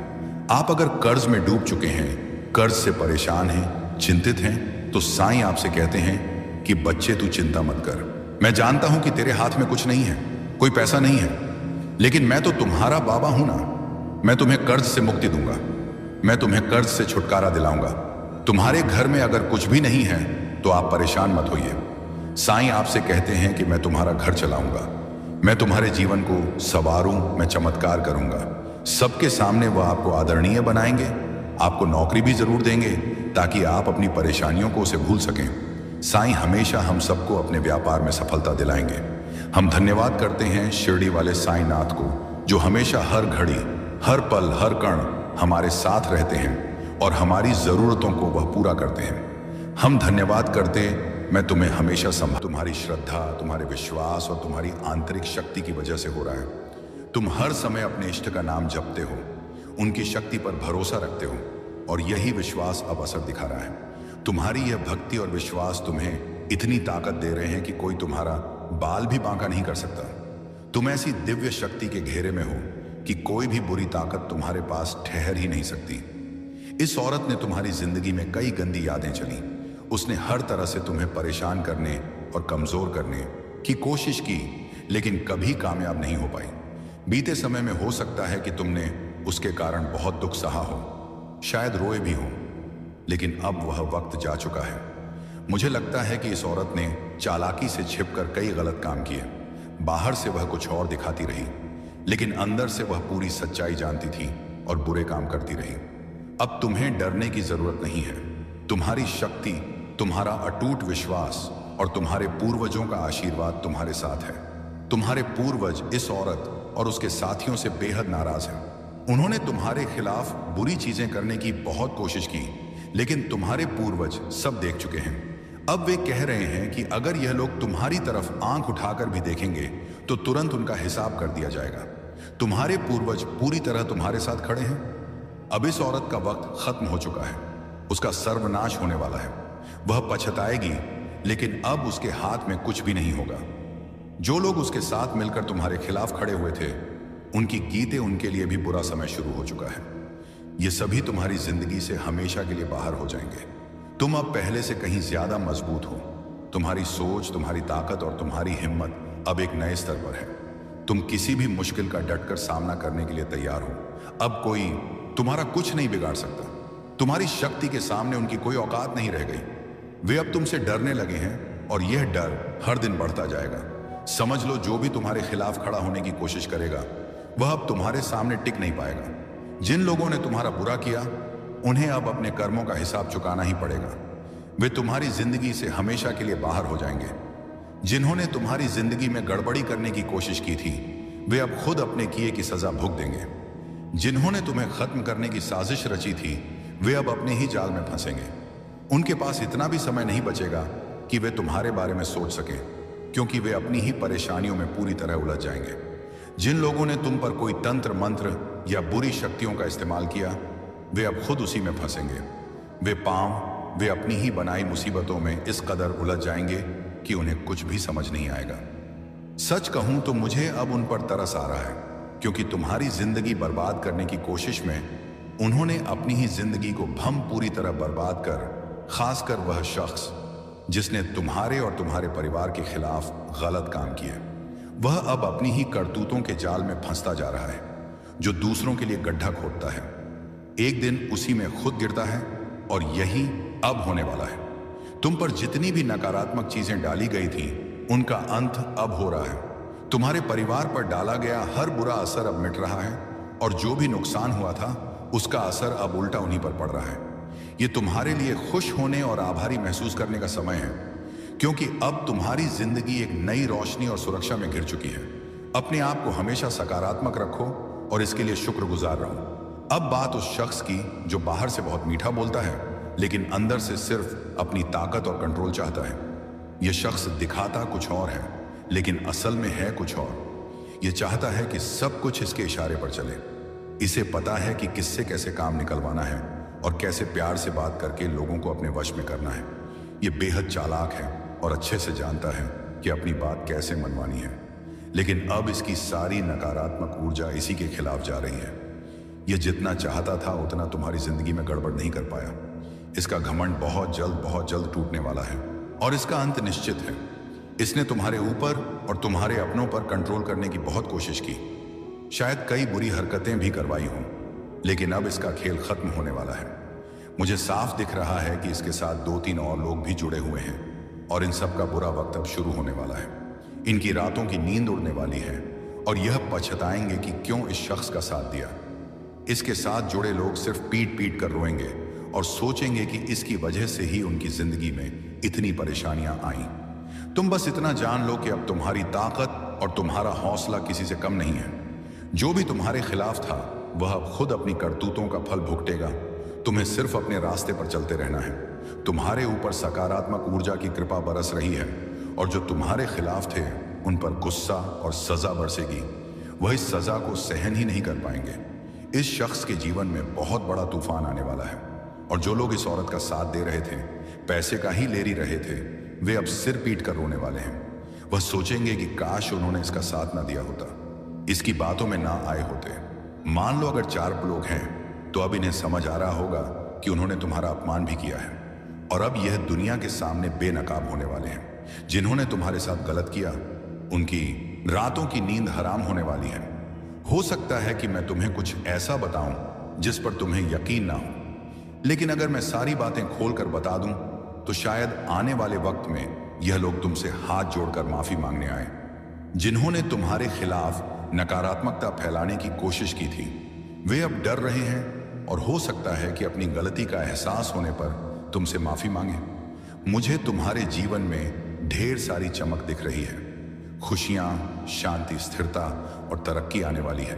आप अगर कर्ज में डूब चुके हैं, कर्ज से परेशान हैं, चिंतित हैं, तो साईं आपसे कहते हैं कि बच्चे तू चिंता मत कर। मैं जानता हूं कि तेरे हाथ में कुछ नहीं है, कोई पैसा नहीं है, लेकिन मैं तो तुम्हारा बाबा हूं ना। मैं तुम्हें कर्ज से मुक्ति दूंगा, मैं तुम्हें कर्ज से छुटकारा दिलाऊंगा। तुम्हारे घर में अगर कुछ भी नहीं है तो आप परेशान मत होइए। साईं आपसे कहते हैं कि मैं तुम्हारा घर चलाऊंगा, मैं तुम्हारे जीवन को संवारूं, मैं चमत्कार करूंगा। सबके सामने वह आपको आदरणीय बनाएंगे, आपको नौकरी भी जरूर देंगे ताकि आप अपनी परेशानियों को उसे भूल सकें। साईं हमेशा हम सबको अपने व्यापार में सफलता दिलाएंगे। हम धन्यवाद करते हैं शिरडी वाले साईं नाथ को, जो हमेशा हर घड़ी, हर पल, हर कण हमारे साथ रहते हैं और हमारी जरूरतों को वह पूरा करते हैं। हम धन्यवाद करते, मैं तुम्हें हमेशा संभाल। तुम्हारी श्रद्धा, तुम्हारे विश्वास और तुम्हारी आंतरिक शक्ति की वजह से हो रहा है। तुम हर समय अपने इष्ट का नाम जपते हो, उनकी शक्ति पर भरोसा रखते हो, और यही विश्वास अब असर दिखा रहा है। तुम्हारी यह भक्ति और विश्वास तुम्हें इतनी ताकत दे रहे हैं कि कोई तुम्हारा बाल भी बांका नहीं कर सकता। तुम ऐसी दिव्य शक्ति के घेरे में हो कि कोई भी बुरी ताकत तुम्हारे पास ठहर ही नहीं सकती। इस औरत ने तुम्हारी जिंदगी में कई गंदी यादें चली। उसने हर तरह से तुम्हें परेशान करने और कमजोर करने की कोशिश की, लेकिन कभी कामयाब नहीं हो पाई। बीते समय में हो सकता है कि तुमने उसके कारण बहुत दुख सहा हो, शायद रोए भी हो, लेकिन अब वह वक्त जा चुका है। मुझे लगता है कि इस औरत ने चालाकी से छिपकर कई गलत काम किए। बाहर से वह कुछ और दिखाती रही, लेकिन अंदर से वह पूरी सच्चाई जानती थी और बुरे काम करती रही। अब तुम्हें डरने की जरूरत नहीं है। तुम्हारी शक्ति, तुम्हारा अटूट विश्वास और तुम्हारे पूर्वजों का आशीर्वाद तुम्हारे साथ है। तुम्हारे पूर्वज इस औरत और उसके साथियों से बेहद नाराज हैं। उन्होंने तुम्हारे खिलाफ बुरी चीजें करने की बहुत कोशिश की, लेकिन तुम्हारे पूर्वज सब देख चुके हैं। अब वे कह रहे हैं कि अगर यह लोग तुम्हारी तरफ आंख उठाकर भी देखेंगे तो तुरंत उनका हिसाब कर दिया जाएगा। तुम्हारे पूर्वज पूरी तरह तुम्हारे साथ खड़े हैं। अब इस औरत का वक्त खत्म हो चुका है, उसका सर्वनाश होने वाला है। वह पछताएगी, लेकिन अब उसके हाथ में कुछ भी नहीं होगा। जो लोग उसके साथ मिलकर तुम्हारे खिलाफ खड़े हुए थे, उनकी गीते उनके लिए भी बुरा समय शुरू हो चुका है। ये सभी तुम्हारी जिंदगी से हमेशा के लिए बाहर हो जाएंगे। तुम अब पहले से कहीं ज्यादा मजबूत हो। तुम्हारी सोच, तुम्हारी ताकत और तुम्हारी हिम्मत अब एक नए स्तर पर है। तुम किसी भी मुश्किल का डटकर सामना करने के लिए तैयार हो। अब कोई तुम्हारा कुछ नहीं बिगाड़ सकता। तुम्हारी शक्ति के सामने उनकी कोई औकात नहीं रह गई। वे अब तुमसे डरने लगे हैं और यह डर हर दिन बढ़ता जाएगा। समझ लो, जो भी तुम्हारे खिलाफ खड़ा होने की कोशिश करेगा, वह अब तुम्हारे सामने टिक नहीं पाएगा। जिन लोगों ने तुम्हारा बुरा किया, उन्हें अब अपने कर्मों का हिसाब चुकाना ही पड़ेगा। वे तुम्हारी जिंदगी से हमेशा के लिए बाहर हो जाएंगे। जिन्होंने तुम्हारी जिंदगी में गड़बड़ी करने की कोशिश की थी, वे अब खुद अपने किए की सजा भुगत देंगे। जिन्होंने तुम्हें खत्म करने की साजिश रची थी, वे अब अपने ही जाल में फंसेंगे। उनके पास इतना भी समय नहीं बचेगा कि वे तुम्हारे बारे में सोच सकें, क्योंकि वे अपनी ही परेशानियों में पूरी तरह उलझ जाएंगे। जिन लोगों ने तुम पर कोई तंत्र मंत्र या बुरी शक्तियों का इस्तेमाल किया, वे अब खुद उसी में फंसेंगे। वे अपनी ही बनाई मुसीबतों में इस कदर उलझ जाएंगे कि उन्हें कुछ भी समझ नहीं आएगा। सच कहूं तो मुझे अब उन पर तरस आ रहा है। क्योंकि तुम्हारी जिंदगी बर्बाद करने की कोशिश में उन्होंने अपनी ही जिंदगी को भम पूरी तरह बर्बाद कर, खासकर वह शख्स जिसने तुम्हारे और तुम्हारे परिवार के खिलाफ गलत काम किए, वह अब अपनी ही करतूतों के जाल में फंसता जा रहा है, जो दूसरों के लिए गड्ढा खोदता है, एक दिन उसी में खुद गिरता है। और यही अब होने वाला है। तुम पर जितनी भी नकारात्मक चीजें डाली गई थी, उनका अंत अब हो रहा है। तुम्हारे परिवार पर डाला गया हर बुरा असर अब मिट रहा है, और जो भी नुकसान हुआ था उसका असर अब उल्टा उन्हीं पर पड़ रहा है। ये तुम्हारे लिए खुश होने और आभारी महसूस करने का समय है, क्योंकि अब तुम्हारी जिंदगी एक नई रोशनी और सुरक्षा में घिर चुकी है। अपने आप को हमेशा सकारात्मक रखो और इसके लिए शुक्रगुजार रहो। अब बात उस शख्स की जो बाहर से बहुत मीठा बोलता है, लेकिन अंदर से सिर्फ अपनी ताकत और कंट्रोल चाहता है। यह शख्स दिखाता कुछ और है, लेकिन असल में है कुछ और। यह चाहता है कि सब कुछ इसके इशारे पर चले। इसे पता है कि किससे कैसे काम निकलवाना है और कैसे प्यार से बात करके लोगों को अपने वश में करना है। यह बेहद चालाक है और अच्छे से जानता है कि अपनी बात कैसे मनवानी है, लेकिन अब इसकी सारी नकारात्मक ऊर्जा इसी के खिलाफ जा रही है। यह जितना चाहता था उतना तुम्हारी जिंदगी में गड़बड़ नहीं कर पाया। इसका घमंड बहुत जल्द टूटने वाला है और इसका अंत निश्चित है। इसने तुम्हारे ऊपर और तुम्हारे अपनों पर कंट्रोल करने की बहुत कोशिश की, शायद कई बुरी हरकतें भी करवाई हों, लेकिन अब इसका खेल खत्म होने वाला है। मुझे साफ दिख रहा है कि इसके साथ 2-3 और लोग भी जुड़े हुए हैं और इन सब का बुरा वक्त अब शुरू होने वाला है। इनकी रातों की नींद उड़ने वाली है और यह पछताएंगे कि क्यों इस शख्स का साथ दिया। इसके साथ जुड़े लोग सिर्फ पीट पीट कर रोएंगे और सोचेंगे कि इसकी वजह से ही उनकी जिंदगी में इतनी परेशानियां आईं। तुम बस इतना जान लो कि अब तुम्हारी ताकत और तुम्हारा हौसला किसी से कम नहीं है। जो भी तुम्हारे खिलाफ था वह अब खुद अपनी करतूतों का फल भुगतेगा। तुम्हें सिर्फ अपने रास्ते पर चलते रहना है। तुम्हारे ऊपर सकारात्मक ऊर्जा की कृपा बरस रही है और जो तुम्हारे खिलाफ थे उन पर गुस्सा और सजा बरसेगी। वह इस सजा को सहन ही नहीं कर पाएंगे। इस शख्स के जीवन में बहुत बड़ा तूफान आने वाला है और जो लोग इस औरत का साथ दे रहे थे, पैसे का ही लेरी रहे थे, वे अब सिर पीट कर रोने वाले हैं। वह सोचेंगे कि काश उन्होंने इसका साथ ना दिया होता, इसकी बातों में ना आए होते। मान लो अगर 4 लोग हैं तो अब इन्हें समझ आ रहा होगा कि उन्होंने तुम्हारा अपमान भी किया है और अब यह दुनिया के सामने बेनकाब होने वाले हैं। जिन्होंने तुम्हारे साथ गलत किया उनकी रातों की नींद हराम होने वाली है। हो सकता है कि मैं तुम्हें कुछ ऐसा बताऊं जिस पर तुम्हें यकीन ना हो, लेकिन अगर मैं सारी बातें खोलकर बता दूं तो शायद आने वाले वक्त में यह लोग तुमसे हाथ जोड़कर माफी मांगने आए। जिन्होंने तुम्हारे खिलाफ नकारात्मकता फैलाने की कोशिश की थी, वे अब डर रहे हैं और हो सकता है कि अपनी गलती का एहसास होने पर तुमसे माफी मांगे। मुझे तुम्हारे जीवन में ढेर सारी चमक दिख रही है। खुशियां, शांति, स्थिरता और तरक्की आने वाली है।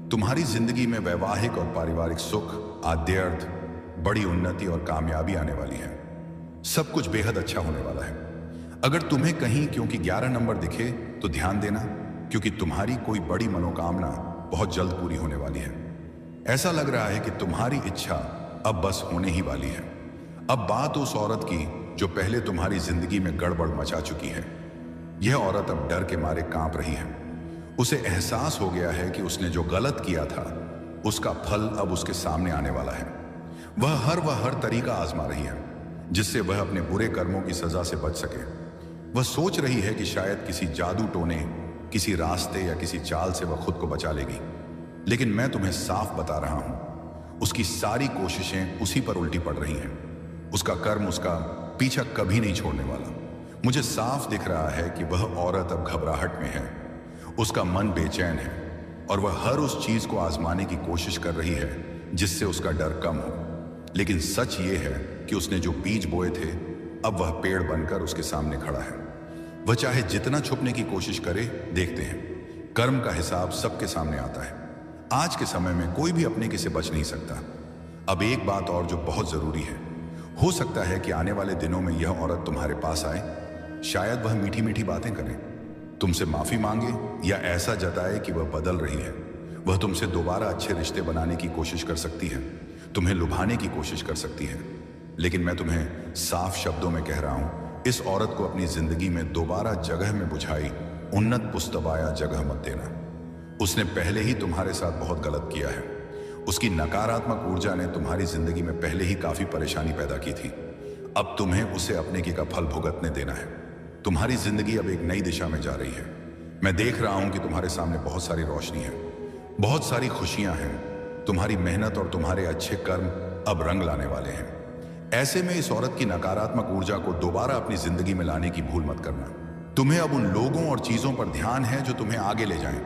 तुम्हारी जिंदगी में वैवाहिक और पारिवारिक सुख, आद्यर्थ, बड़ी उन्नति और कामयाबी आने वाली है। सब कुछ बेहद अच्छा होने वाला है। अगर तुम्हें कहीं क्योंकि 11 नंबर दिखे तो ध्यान देना, क्योंकि तुम्हारी कोई बड़ी मनोकामना बहुत जल्द पूरी होने वाली है। ऐसा लग रहा है कि तुम्हारी इच्छा अब बस होने ही वाली है। अब बात उस औरत की जो पहले तुम्हारी जिंदगी में गड़बड़ मचा चुकी है। यह औरत अब डर के मारे कांप रही है। उसे एहसास हो गया है कि उसने जो गलत किया था उसका फल अब उसके सामने आने वाला है। वह हर तरीका आजमा रही है जिससे वह अपने बुरे कर्मों की सजा से बच सके। वह सोच रही है कि शायद किसी जादू टोने, किसी रास्ते या किसी चाल से वह खुद को बचा लेगी, लेकिन मैं तुम्हें साफ बता रहा हूं, उसकी सारी कोशिशें उसी पर उल्टी पड़ रही हैं। उसका कर्म उसका पीछा कभी नहीं छोड़ने वाला। मुझे साफ दिख रहा है कि वह औरत अब घबराहट में है। उसका मन बेचैन है और वह हर उस चीज को आजमाने की कोशिश कर रही है जिससे उसका डर कम हो। लेकिन सच ये है कि उसने जो बीज बोए थे अब वह पेड़ बनकर उसके सामने खड़ा है। वह चाहे जितना छुपने की कोशिश करे, देखते हैं कर्म का हिसाब सबके सामने आता है। आज के समय में कोई भी अपने किसे बच नहीं सकता। अब एक बात और जो बहुत जरूरी है, हो सकता है कि आने वाले दिनों में यह औरत तुम्हारे पास आए। शायद वह मीठी मीठी बातें करे, तुमसे माफी मांगे या ऐसा जताए कि वह बदल रही है। वह तुमसे दोबारा अच्छे रिश्ते बनाने की कोशिश कर सकती है, तुम्हें लुभाने की कोशिश कर सकती है। लेकिन मैं तुम्हें साफ शब्दों में कह रहा हूं, इस औरत को अपनी जिंदगी में दोबारा जगह में बुझाई उन्नत पुस्तबाया जगह मत देना। उसने पहले ही तुम्हारे साथ बहुत गलत किया है। उसकी नकारात्मक ऊर्जा ने तुम्हारी जिंदगी में पहले ही काफी परेशानी पैदा की थी। अब तुम्हें उसे अपने की का फल भुगतने देना है। तुम्हारी जिंदगी अब एक नई दिशा में जा रही है। मैं देख रहा हूं कि तुम्हारे सामने बहुत सारी रोशनी है, बहुत सारी खुशियां हैं। तुम्हारी मेहनत और तुम्हारे अच्छे कर्म अब रंग लाने वाले हैं। ऐसे में इस औरत की नकारात्मक ऊर्जा को दोबारा अपनी जिंदगी में लाने की भूल मत करना। तुम्हें अब उन लोगों और चीजों पर ध्यान है जो तुम्हें आगे ले जाएं,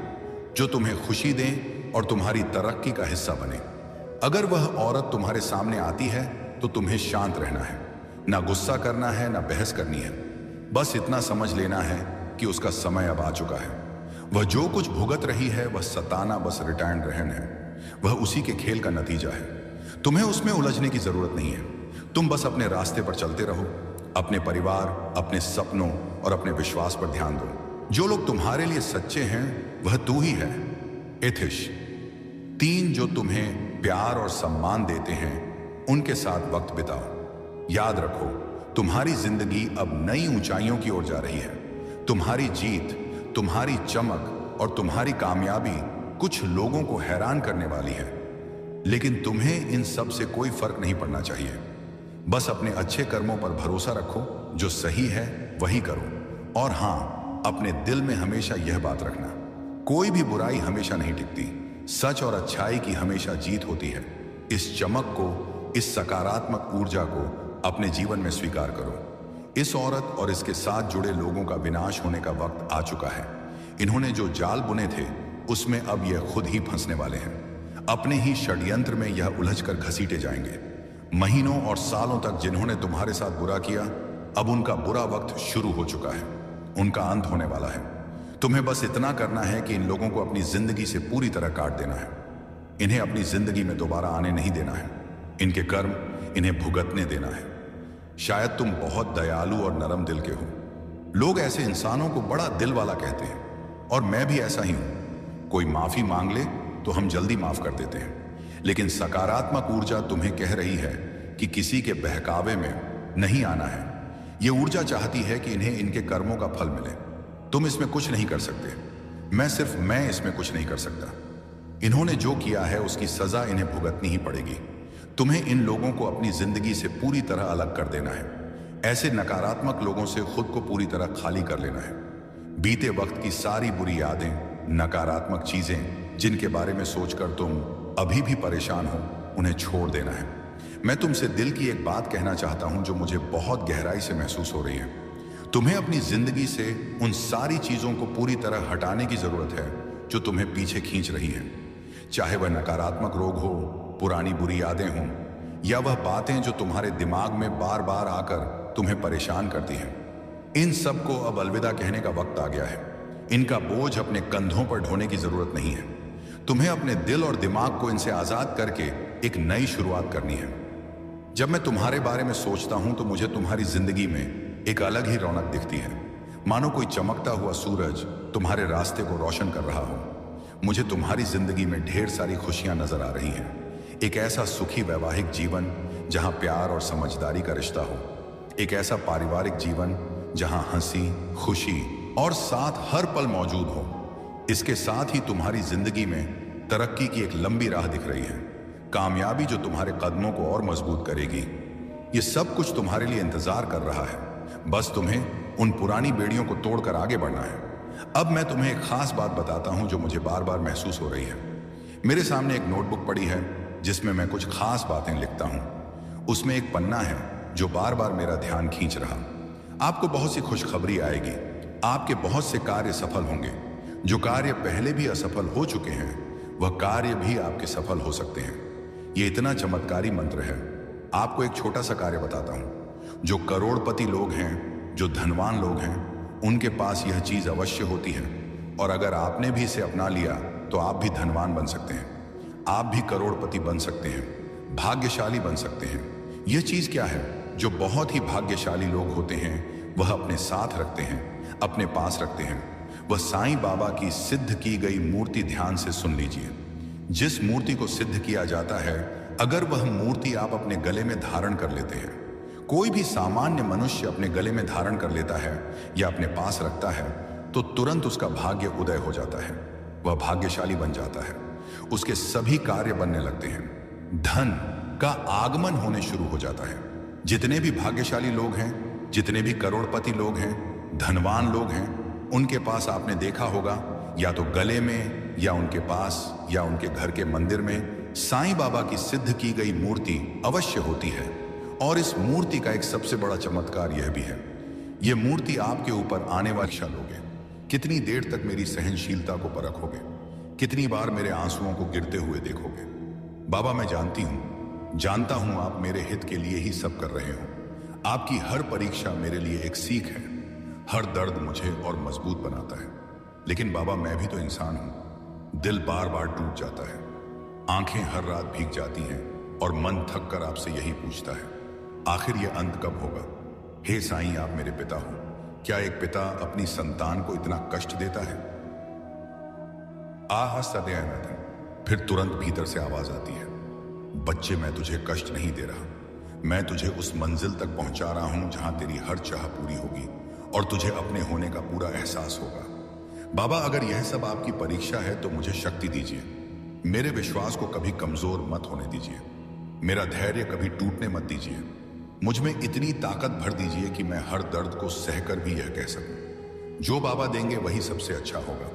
जो तुम्हें खुशी दें और तुम्हारी तरक्की का हिस्सा बने। अगर वह औरत तुम्हारे सामने आती है तो तुम्हें शांत रहना है, ना गुस्सा करना है, ना बहस करनी है। बस इतना समझ लेना है कि उसका समय अब आ चुका है। वह जो कुछ भुगत रही है वह सताना बस रिटर्न रहन है। वह उसी के खेल का नतीजा है। तुम्हें उसमें उलझने की जरूरत नहीं है। तुम बस अपने रास्ते पर चलते रहो। अपने परिवार, अपने सपनों और अपने विश्वास पर ध्यान दो। जो लोग तुम्हारे लिए सच्चे हैं वह तू ही है। एथिश 3 जो तुम्हें प्यार और सम्मान देते हैं उनके साथ वक्त बिताओ। याद रखो, तुम्हारी जिंदगी अब नई ऊंचाइयों की ओर जा रही है। तुम्हारी जीत, तुम्हारी चमक और तुम्हारी कामयाबी कुछ लोगों को हैरान करने वाली है, लेकिन तुम्हें इन सब से कोई फर्क नहीं पड़ना चाहिए। बस अपने अच्छे कर्मों पर भरोसा रखो। जो सही है वही करो। और हां, अपने दिल में हमेशा यह बात रखना, कोई भी बुराई हमेशा नहीं टिकती। सच और अच्छाई की हमेशा जीत होती है। इस चमक को, इस सकारात्मक ऊर्जा को अपने जीवन में स्वीकार करो। इस औरत और इसके साथ जुड़े लोगों का विनाश होने का वक्त आ चुका है। इन्होंने जो जाल बुने थे उसमें अब यह खुद ही फंसने वाले हैं। अपने ही षड्यंत्र में यह उलझकर घसीटे जाएंगे। महीनों और सालों तक जिन्होंने तुम्हारे साथ बुरा किया, अब उनका बुरा वक्त शुरू हो चुका है। उनका अंत होने वाला है। तुम्हें बस इतना करना है कि इन लोगों को अपनी जिंदगी से पूरी तरह काट देना है। इन्हें अपनी जिंदगी में दोबारा आने नहीं देना है। इनके कर्म इन्हें भुगतने देना है। शायद तुम बहुत दयालु और नरम दिल के हो। लोग ऐसे इंसानों को बड़ा दिल वाला कहते हैं, और मैं भी ऐसा ही हूं। कोई माफी मांग ले तो हम जल्दी माफ कर देते हैं, लेकिन सकारात्मक ऊर्जा तुम्हें कह रही है कि किसी के बहकावे में नहीं आना है। यह ऊर्जा चाहती है कि इन्हें इनके कर्मों का फल मिले। तुम इसमें कुछ नहीं कर सकते। मैं इसमें कुछ नहीं कर सकता। इन्होंने जो किया है उसकी सजा इन्हें भुगतनी ही पड़ेगी। तुम्हें इन लोगों को अपनी जिंदगी से पूरी तरह अलग कर देना है। ऐसे नकारात्मक लोगों से खुद को पूरी तरह खाली कर लेना है। बीते वक्त की सारी बुरी यादें, नकारात्मक चीजें जिनके बारे में सोचकर तुम अभी भी परेशान हो, उन्हें छोड़ देना है। मैं तुमसे दिल की एक बात कहना चाहता हूं जो मुझे बहुत गहराई से महसूस हो रही है। तुम्हें अपनी जिंदगी से उन सारी चीजों को पूरी तरह हटाने की जरूरत है जो तुम्हें पीछे खींच रही हैं। चाहे वह नकारात्मक रोग हो, पुरानी बुरी यादें हों, या वह बातें जो तुम्हारे दिमाग में बार बार आकर तुम्हें परेशान करती हैं। इन सब को अब अलविदा कहने का वक्त आ गया है। इनका बोझ अपने कंधों पर ढोने की जरूरत नहीं है। तुम्हें अपने दिल और दिमाग को इनसे आजाद करके एक नई शुरुआत करनी है। जब मैं तुम्हारे बारे में सोचता हूं तो मुझे तुम्हारी जिंदगी में एक अलग ही रौनक दिखती है, मानो कोई चमकता हुआ सूरज तुम्हारे रास्ते को रोशन कर रहा हो। मुझे तुम्हारी जिंदगी में ढेर सारी खुशियां नजर आ रही हैं। एक ऐसा सुखी वैवाहिक जीवन जहां प्यार और समझदारी का रिश्ता हो। एक ऐसा पारिवारिक जीवन जहां हंसी, खुशी और साथ हर पल मौजूद हो। इसके साथ ही तुम्हारी जिंदगी में तरक्की की एक लंबी राह दिख रही है। कामयाबी जो तुम्हारे कदमों को और मजबूत करेगी। ये सब कुछ तुम्हारे लिए इंतजार कर रहा है। बस तुम्हें उन पुरानी बेड़ियों को तोड़कर आगे बढ़ना है। अब मैं तुम्हें एक खास बात बताता हूं जो मुझे बार बार महसूस हो रही है। मेरे सामने एक नोटबुक पड़ी है जिसमें मैं कुछ खास बातें लिखता हूं। उसमें एक पन्ना है जो बार बार मेरा ध्यान खींच रहा। आपको बहुत सी खुशखबरी आएगी। आपके बहुत से कार्य सफल होंगे। जो कार्य पहले भी असफल हो चुके हैं वह कार्य भी आपके सफल हो सकते हैं। यह इतना चमत्कारी मंत्र है। आपको एक छोटा सा कार्य बताता हूं। जो करोड़पति लोग हैं, जो धनवान लोग हैं, उनके पास यह चीज अवश्य होती है। और अगर आपने भी इसे अपना लिया तो आप भी धनवान बन सकते हैं। आप भी करोड़पति बन सकते हैं, भाग्यशाली बन सकते हैं। यह चीज क्या है? जो बहुत ही भाग्यशाली लोग होते हैं वह अपने साथ रखते हैं, अपने पास रखते हैं। वह साईं बाबा की सिद्ध की गई मूर्ति ध्यान से सुन लीजिए। जिस मूर्ति को सिद्ध किया जाता है, अगर वह मूर्ति आप अपने गले में धारण कर लेते हैं, कोई भी सामान्य मनुष्य अपने गले में धारण कर लेता है या अपने पास रखता है, तो तुरंत उसका भाग्य उदय हो जाता है। वह भाग्यशाली बन जाता है। उसके सभी कार्य बनने लगते हैं। धन का आगमन होने शुरू हो जाता है। जितने भी भाग्यशाली लोग हैं, जितने भी करोड़पति लोग हैं, धनवान लोग हैं, उनके पास आपने देखा होगा या तो गले में या उनके पास या उनके घर के मंदिर में साईं बाबा की सिद्ध की गई मूर्ति अवश्य होती है। और इस मूर्ति का एक सबसे बड़ा चमत्कार यह भी है, यह मूर्ति आपके ऊपर आने वाली लोगे। कितनी देर तक मेरी सहनशीलता को परखोगे? कितनी बार मेरे आंसुओं को गिरते हुए देखोगे? बाबा मैं जानता हूं आप मेरे हित के लिए ही सब कर रहे हो। आपकी हर परीक्षा मेरे लिए एक सीख है। हर दर्द मुझे और मजबूत बनाता है। लेकिन बाबा मैं भी तो इंसान हूं। दिल बार बार टूट जाता है, आंखें हर रात भीग जाती हैं और मन थक कर आपसे यही पूछता है, आखिर ये अंत कब होगा? हे साईं आप मेरे पिता हो। क्या एक पिता अपनी संतान को इतना कष्ट देता है? आह सदयानंदन। फिर तुरंत भीतर से आवाज आती है, बच्चे मैं तुझे कष्ट नहीं दे रहा, मैं तुझे उस मंजिल तक पहुंचा रहा हूं जहां तेरी हर चाह पूरी होगी और तुझे अपने होने का पूरा एहसास होगा। बाबा अगर यह सब आपकी परीक्षा है तो मुझे शक्ति दीजिए। मेरे विश्वास को कभी कमजोर मत होने दीजिए। मेरा धैर्य कभी टूटने मत दीजिए। मुझ में इतनी ताकत भर दीजिए कि मैं हर दर्द को सहकर भी यह कह सकूं, जो बाबा देंगे वही सबसे अच्छा होगा।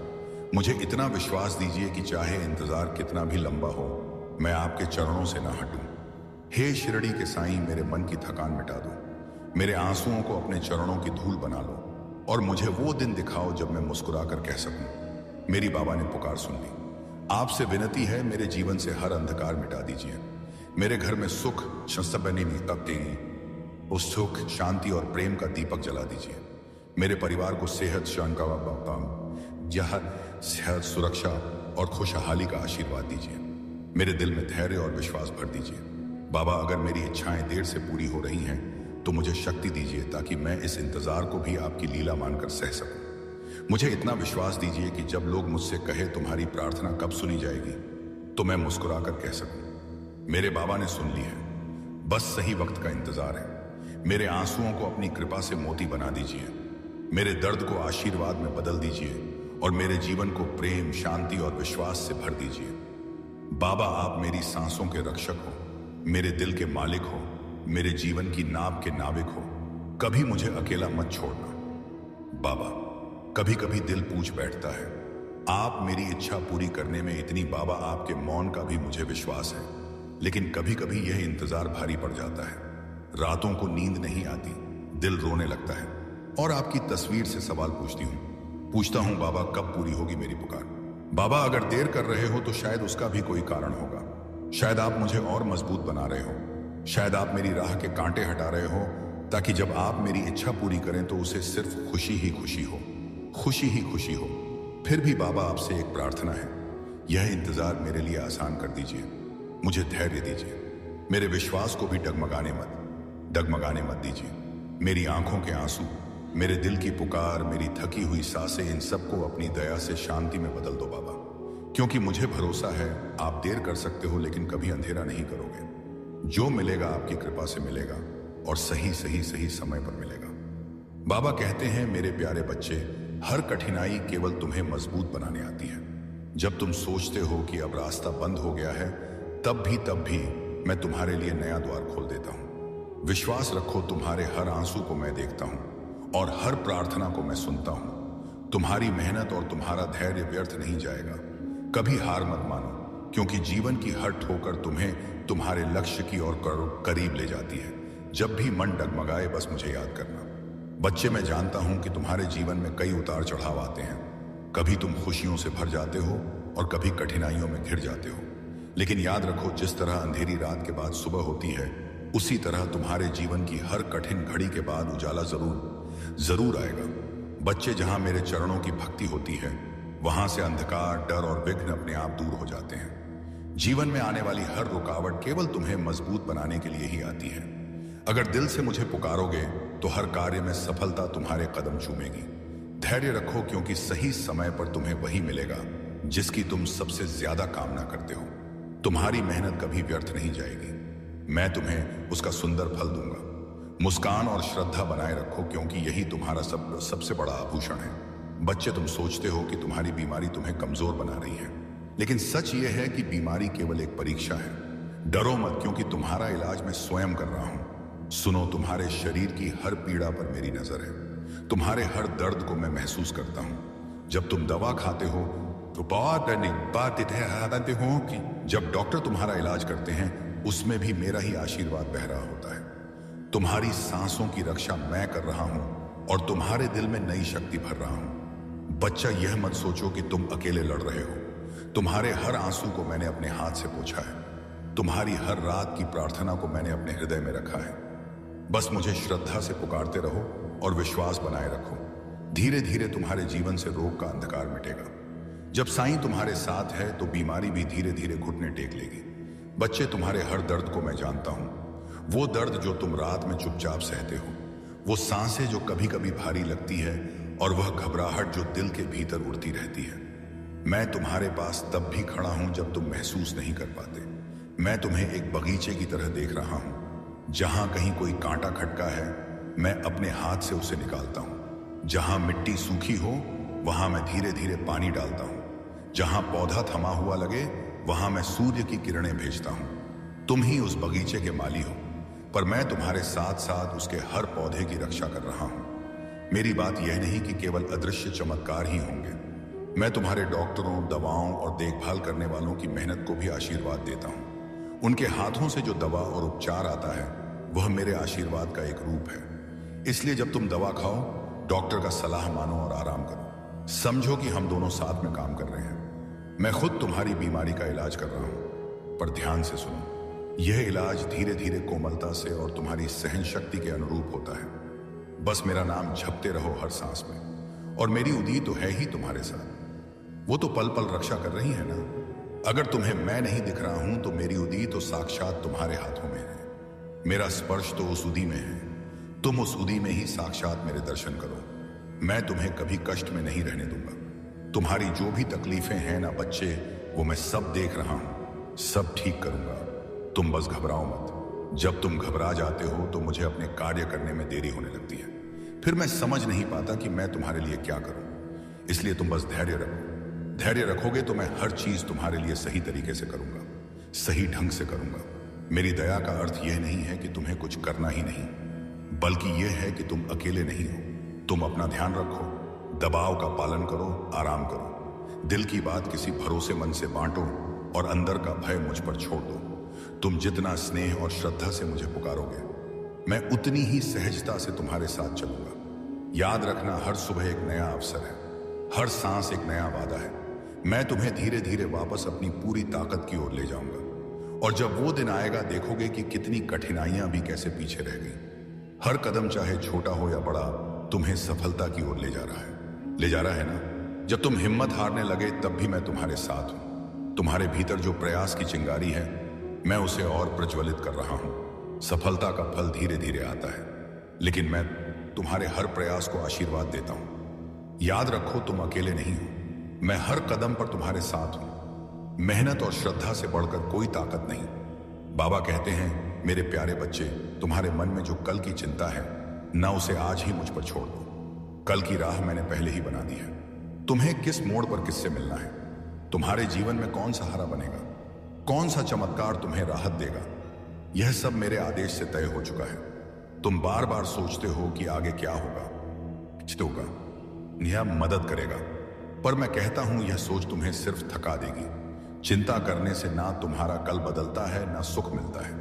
मुझे इतना विश्वास दीजिए कि चाहे इंतजार कितना भी लंबा हो, मैं आपके चरणों से ना हटूं। हे शिरडी के साईं मेरे मन की थकान मिटा दो। मेरे आंसुओं को अपने चरणों की धूल बना लो और मुझे वो दिन दिखाओ जब मैं मुस्कुरा कर कह सकूं, मेरी बाबा ने पुकार सुन ली। आपसे विनती है मेरे जीवन से हर अंधकार मिटा दीजिए। मेरे घर में सुख उस सुख शांति और प्रेम का दीपक जला दीजिए। मेरे परिवार को सेहत सेहत सुरक्षा और खुशहाली का आशीर्वाद दीजिए। मेरे दिल में धैर्य और विश्वास भर दीजिए। बाबा अगर मेरी इच्छाएं देर से पूरी हो रही हैं तो मुझे शक्ति दीजिए ताकि मैं इस इंतजार को भी आपकी लीला मानकर सह सकूं। मुझे इतना विश्वास दीजिए कि जब लोग मुझसे कहे तुम्हारी प्रार्थना कब सुनी जाएगी तो मैं मुस्कुराकर कह सकूं, मेरे बाबा ने सुन ली है, बस सही वक्त का इंतजार है। मेरे आंसुओं को अपनी कृपा से मोती बना दीजिए। मेरे दर्द को आशीर्वाद में बदल दीजिए और मेरे जीवन को प्रेम शांति और विश्वास से भर दीजिए। बाबा आप मेरी सांसों के रक्षक हो, मेरे दिल के मालिक हो, मेरे जीवन की नाव के नाविक हो। कभी मुझे अकेला मत छोड़ना। बाबा कभी कभी दिल पूछ बैठता है, आप मेरी इच्छा पूरी करने में इतनी बाबा आपके मौन का भी मुझे विश्वास है, लेकिन कभी कभी यह इंतजार भारी पड़ जाता है। रातों को नींद नहीं आती, दिल रोने लगता है और आपकी तस्वीर से सवाल पूछता हूं बाबा कब पूरी होगी मेरी पुकार? बाबा अगर देर कर रहे हो तो शायद उसका भी कोई कारण होगा। शायद आप मुझे और मजबूत बना रहे हो। शायद आप मेरी राह के कांटे हटा रहे हो ताकि जब आप मेरी इच्छा पूरी करें तो उसे सिर्फ खुशी ही खुशी हो, खुशी ही खुशी हो। फिर भी बाबा आपसे एक प्रार्थना है, यह इंतजार मेरे लिए आसान कर दीजिए। मुझे धैर्य दीजिए। मेरे विश्वास को भी डगमगाने मत दीजिए। मेरी आंखों के आंसू, मेरे दिल की पुकार, मेरी थकी हुई सांसें, इन सबको अपनी दया से शांति में बदल दो बाबा। क्योंकि मुझे भरोसा है आप देर कर सकते हो लेकिन कभी अंधेरा नहीं करोगे। जो मिलेगा आपकी कृपा से मिलेगा और सही समय पर मिलेगा। बाबा कहते हैं मेरे प्यारे बच्चे, हर कठिनाई केवल तुम्हें मजबूत बनाने आती है। जब तुम सोचते हो कि अब रास्ता बंद हो गया है, तब भी मैं तुम्हारे लिए नया द्वार खोल देता हूं। विश्वास रखो, तुम्हारे हर आंसू को मैं देखता हूं और हर प्रार्थना को मैं सुनता हूं। तुम्हारी मेहनत और तुम्हारा धैर्य व्यर्थ नहीं जाएगा। कभी हार मत मानो, क्योंकि जीवन की हर ठोकर तुम्हें तुम्हारे लक्ष्य की ओर करीब ले जाती है। जब भी मन डगमगाए बस मुझे याद करना। बच्चे मैं जानता हूं कि तुम्हारे जीवन में कई उतार चढ़ाव आते हैं। कभी तुम खुशियों से भर जाते हो और कभी कठिनाइयों में घिर जाते हो, लेकिन याद रखो जिस तरह अंधेरी रात के बाद सुबह होती है, उसी तरह तुम्हारे जीवन की हर कठिन घड़ी के बाद उजाला जरूर आएगा। बच्चे जहां मेरे चरणों की भक्ति होती है, वहां से अंधकार, डर और विघ्न अपने आप दूर हो जाते हैं। जीवन में आने वाली हर रुकावट केवल तुम्हें मजबूत बनाने के लिए ही आती है। अगर दिल से मुझे पुकारोगे तो हर कार्य में सफलता तुम्हारे कदम चूमेगी। धैर्य रखो, क्योंकि सही समय पर तुम्हें वही मिलेगा जिसकी तुम सबसे ज्यादा कामना करते हो। तुम्हारी मेहनत कभी व्यर्थ नहीं जाएगी। मैं तुम्हें उसका सुंदर फल दूंगा। मुस्कान और श्रद्धा बनाए रखो, क्योंकि यही तुम्हारा सबसे बड़ा आभूषण है। बच्चे, तुम सोचते हो कि तुम्हारी बीमारी तुम्हें कमजोर बना रही है, लेकिन सच यह है कि बीमारी केवल एक परीक्षा है। डरो मत, क्योंकि तुम्हारा इलाज मैं स्वयं कर रहा हूं। सुनो, तुम्हारे शरीर की हर पीड़ा पर मेरी नजर है। तुम्हारे हर दर्द को मैं महसूस करता हूं। जब तुम दवा खाते हो तो बात हो कि जब डॉक्टर तुम्हारा इलाज करते हैं उसमें भी मेरा ही आशीर्वाद बह रहा होता है। तुम्हारी सांसों की रक्षा मैं कर रहा हूं और तुम्हारे दिल में नई शक्ति भर रहा हूं। बच्चा, यह मत सोचो कि तुम अकेले लड़ रहे हो। तुम्हारे हर आंसू को मैंने अपने हाथ से पोंछा है। तुम्हारी हर रात की प्रार्थना को मैंने अपने हृदय में रखा है। बस मुझे श्रद्धा से पुकारते रहो और विश्वास बनाए रखो। धीरे धीरे तुम्हारे जीवन से रोग का अंधकार मिटेगा। जब साईं तुम्हारे साथ है तो बीमारी भी धीरे धीरे घुटने टेक लेगी। बच्चे, तुम्हारे हर दर्द को मैं जानता हूं। वो दर्द जो तुम रात में चुपचाप सहते हो, वो सांसें जो कभी कभी भारी लगती है, और वह घबराहट जो दिल के भीतर उड़ती रहती है। मैं तुम्हारे पास तब भी खड़ा हूं जब तुम महसूस नहीं कर पाते। मैं तुम्हें एक बगीचे की तरह देख रहा हूं। जहां कहीं कोई कांटा खटका है, मैं अपने हाथ से उसे निकालता हूं। जहां मिट्टी सूखी हो, वहां मैं धीरे धीरे पानी डालता हूं। जहां पौधा थमा हुआ लगे, वहां मैं सूर्य की किरणें भेजता हूं। तुम ही उस बगीचे के माली हो, पर मैं तुम्हारे साथ साथ उसके हर पौधे की रक्षा कर रहा हूं। मेरी बात यह नहीं कि केवल अदृश्य चमत्कार ही होंगे। मैं तुम्हारे डॉक्टरों, दवाओं और देखभाल करने वालों की मेहनत को भी आशीर्वाद देता हूं। उनके हाथों से जो दवा और उपचार आता है, वह मेरे आशीर्वाद का एक रूप है। इसलिए जब तुम दवा खाओ, डॉक्टर का सलाह मानो और आराम करो। समझो कि हम दोनों साथ में काम कर रहे हैं। मैं खुद तुम्हारी बीमारी का इलाज कर रहा हूं, पर ध्यान से सुनो। यह इलाज धीरे धीरे कोमलता से और तुम्हारी सहन शक्ति के अनुरूप होता है। बस मेरा नाम जपते रहो हर सांस में, और मेरी उदी तो है ही तुम्हारे साथ। वो तो पल पल रक्षा कर रही है ना। अगर तुम्हें मैं नहीं दिख रहा हूं तो मेरी उदी तो साक्षात तुम्हारे हाथों में है। मेरा स्पर्श तो उस उदी में है। तुम उस उदी में ही साक्षात मेरे दर्शन करो। मैं तुम्हें कभी कष्ट में नहीं रहने दूंगा। तुम्हारी जो भी तकलीफें हैं ना बच्चे, वो मैं सब देख रहा हूं, सब ठीक करूंगा। तुम बस घबराओ मत। जब तुम घबरा जाते हो तो मुझे अपने कार्य करने में देरी होने लगती है। फिर मैं समझ नहीं पाता कि मैं तुम्हारे लिए क्या करूं। इसलिए तुम बस धैर्य रखो। धैर्य रखोगे तो मैं हर चीज तुम्हारे लिए सही तरीके से करूंगा, सही ढंग से करूंगा। मेरी दया का अर्थ यह नहीं है कि तुम्हें कुछ करना ही नहीं, बल्कि यह है कि तुम अकेले नहीं हो। तुम अपना ध्यान रखो, दबाव का पालन करो, आराम करो। दिल की बात किसी भरोसेमंद से बांटो और अंदर का भय मुझ पर छोड़ दो। तुम जितना स्नेह और श्रद्धा से मुझे पुकारोगे, मैं उतनी ही सहजता से तुम्हारे साथ चलूंगा। याद रखना, हर सुबह एक नया अवसर है, हर सांस एक नया वादा है। मैं तुम्हें धीरे धीरे वापस अपनी पूरी ताकत की ओर ले जाऊंगा, और जब वो दिन आएगा देखोगे कि कितनी कठिनाइयां भी कैसे पीछे रह गई। हर कदम चाहे छोटा हो या बड़ा, तुम्हें सफलता की ओर ले जा रहा है ना। जब तुम हिम्मत हारने लगे तब भी मैं तुम्हारे साथ हूं। तुम्हारे भीतर जो प्रयास की चिंगारी है, मैं उसे और प्रज्वलित कर रहा हूं। सफलता का फल धीरे धीरे आता है, लेकिन मैं तुम्हारे हर प्रयास को आशीर्वाद देता हूं। याद रखो, तुम अकेले नहीं हो। मैं हर कदम पर तुम्हारे साथ हूं। मेहनत और श्रद्धा से बढ़कर कोई ताकत नहीं। बाबा कहते हैं, मेरे प्यारे बच्चे, तुम्हारे मन में जो कल की चिंता है ना, उसे आज ही मुझ पर छोड़ दो। कल की राह मैंने पहले ही बना दी है। तुम्हें किस मोड़ पर किससे मिलना है, तुम्हारे जीवन में कौन सहारा बनेगा, कौन सा चमत्कार तुम्हें राहत देगा, यह सब मेरे आदेश से तय हो चुका है। तुम बार बार सोचते हो कि आगे क्या होगा, यह मदद करेगा, पर मैं कहता हूं यह सोच तुम्हें सिर्फ थका देगी। चिंता करने से ना तुम्हारा कल बदलता है ना सुख मिलता है,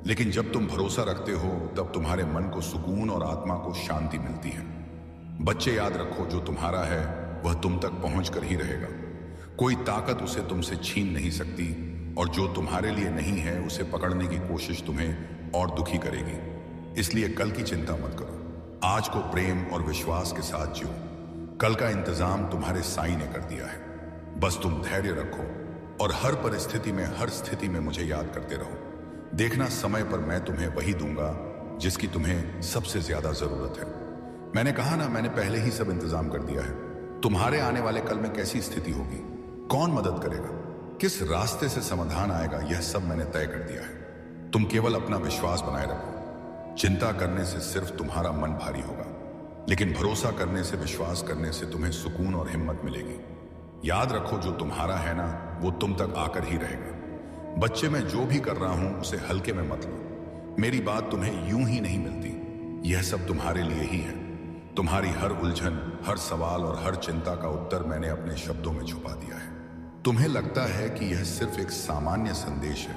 लेकिन जब तुम भरोसा रखते हो तब तुम्हारे मन को सुकून और आत्मा को शांति मिलती है। बच्चे, याद रखो, जो तुम्हारा है वह तुम तक पहुंच कर ही रहेगा। कोई ताकत उसे तुमसे छीन नहीं सकती, और जो तुम्हारे लिए नहीं है उसे पकड़ने की कोशिश तुम्हें और दुखी करेगी। इसलिए कल की चिंता मत करो। आज को प्रेम और विश्वास के साथ जियो। कल का इंतजाम तुम्हारे साईं ने कर दिया है। बस तुम धैर्य रखो और हर परिस्थिति में, हर स्थिति में मुझे याद करते रहो। देखना, समय पर मैं तुम्हें वही दूंगा जिसकी तुम्हें सबसे ज्यादा जरूरत है। मैंने कहा ना, मैंने पहले ही सब इंतजाम कर दिया है। तुम्हारे आने वाले कल में कैसी स्थिति होगी, कौन मदद करेगा, किस रास्ते से समाधान आएगा, यह सब मैंने तय कर दिया है। तुम केवल अपना विश्वास बनाए रखो। चिंता करने से सिर्फ तुम्हारा मन भारी होगा। लेकिन भरोसा करने से, विश्वास करने से तुम्हें सुकून और हिम्मत मिलेगी। याद रखो, जो तुम्हारा है ना, वो तुम तक आकर ही रहेगा। बच्चे, मैं जो भी कर रहा हूं उसे हल्के में मत लो। मेरी बात तुम्हें यूं ही नहीं मिलती। यह सब तुम्हारे लिए ही है। तुम्हारी हर उलझन, हर सवाल और हर चिंता का उत्तर मैंने अपने शब्दों में छुपा दिया है। तुम्हें लगता है कि यह सिर्फ एक सामान्य संदेश है,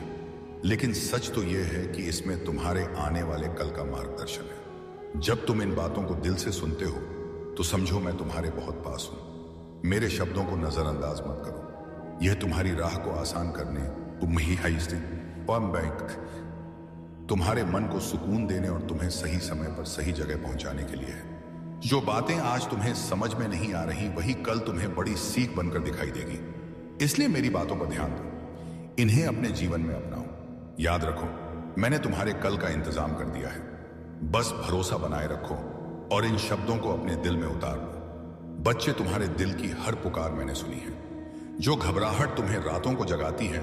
लेकिन सच तो यह है कि इसमें तुम्हारे आने वाले कल का मार्गदर्शन है। जब तुम इन बातों को दिल से सुनते हो तो समझो मैं तुम्हारे बहुत पास हूं। मेरे शब्दों को नजरअंदाज मत करो। यह तुम्हारी राह को आसान करने, तुम्हारे मन को सुकून देने और तुम्हें सही समय पर सही जगह पहुंचाने के लिए है। जो बातें आज तुम्हें समझ में नहीं आ रही, वही कल तुम्हें बड़ी सीख बनकर दिखाई देगी। इसलिए मेरी बातों पर ध्यान दो, इन्हें अपने जीवन में अपनाओ। याद रखो, मैंने तुम्हारे कल का इंतजाम कर दिया है। बस भरोसा बनाए रखो और इन शब्दों को अपने दिल में उतार लो। बच्चे, तुम्हारे दिल की हर पुकार मैंने सुनी है। जो घबराहट तुम्हें रातों को जगाती है,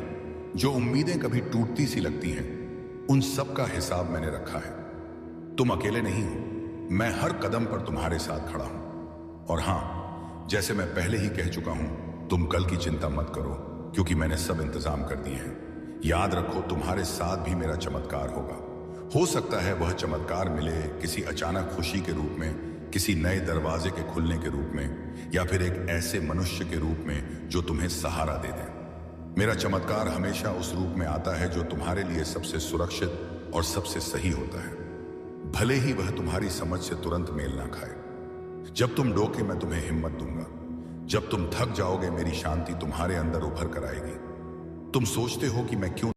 जो उम्मीदें कभी टूटती सी लगती हैं, उन सब का हिसाब मैंने रखा है। तुम अकेले नहीं हो। मैं हर कदम पर तुम्हारे साथ खड़ा हूं। और हां, जैसे मैं पहले ही कह चुका हूं, तुम कल की चिंता मत करो, क्योंकि मैंने सब इंतजाम कर दिए हैं। याद रखो, तुम्हारे साथ भी मेरा चमत्कार होगा। हो सकता है वह चमत्कार मिले किसी अचानक खुशी के रूप में, किसी नए दरवाजे के खुलने के रूप में, या फिर एक ऐसे मनुष्य के रूप में जो तुम्हें सहारा दे दे। मेरा चमत्कार हमेशा उस रूप में आता है जो तुम्हारे लिए सबसे सुरक्षित और सबसे सही होता है, भले ही वह तुम्हारी समझ से तुरंत मेल ना खाए। जब तुम डोके, मैं तुम्हें हिम्मत दूंगा। जब तुम थक जाओगे, मेरी शांति तुम्हारे अंदर उभर कर आएगी। तुम सोचते हो कि मैं क्यों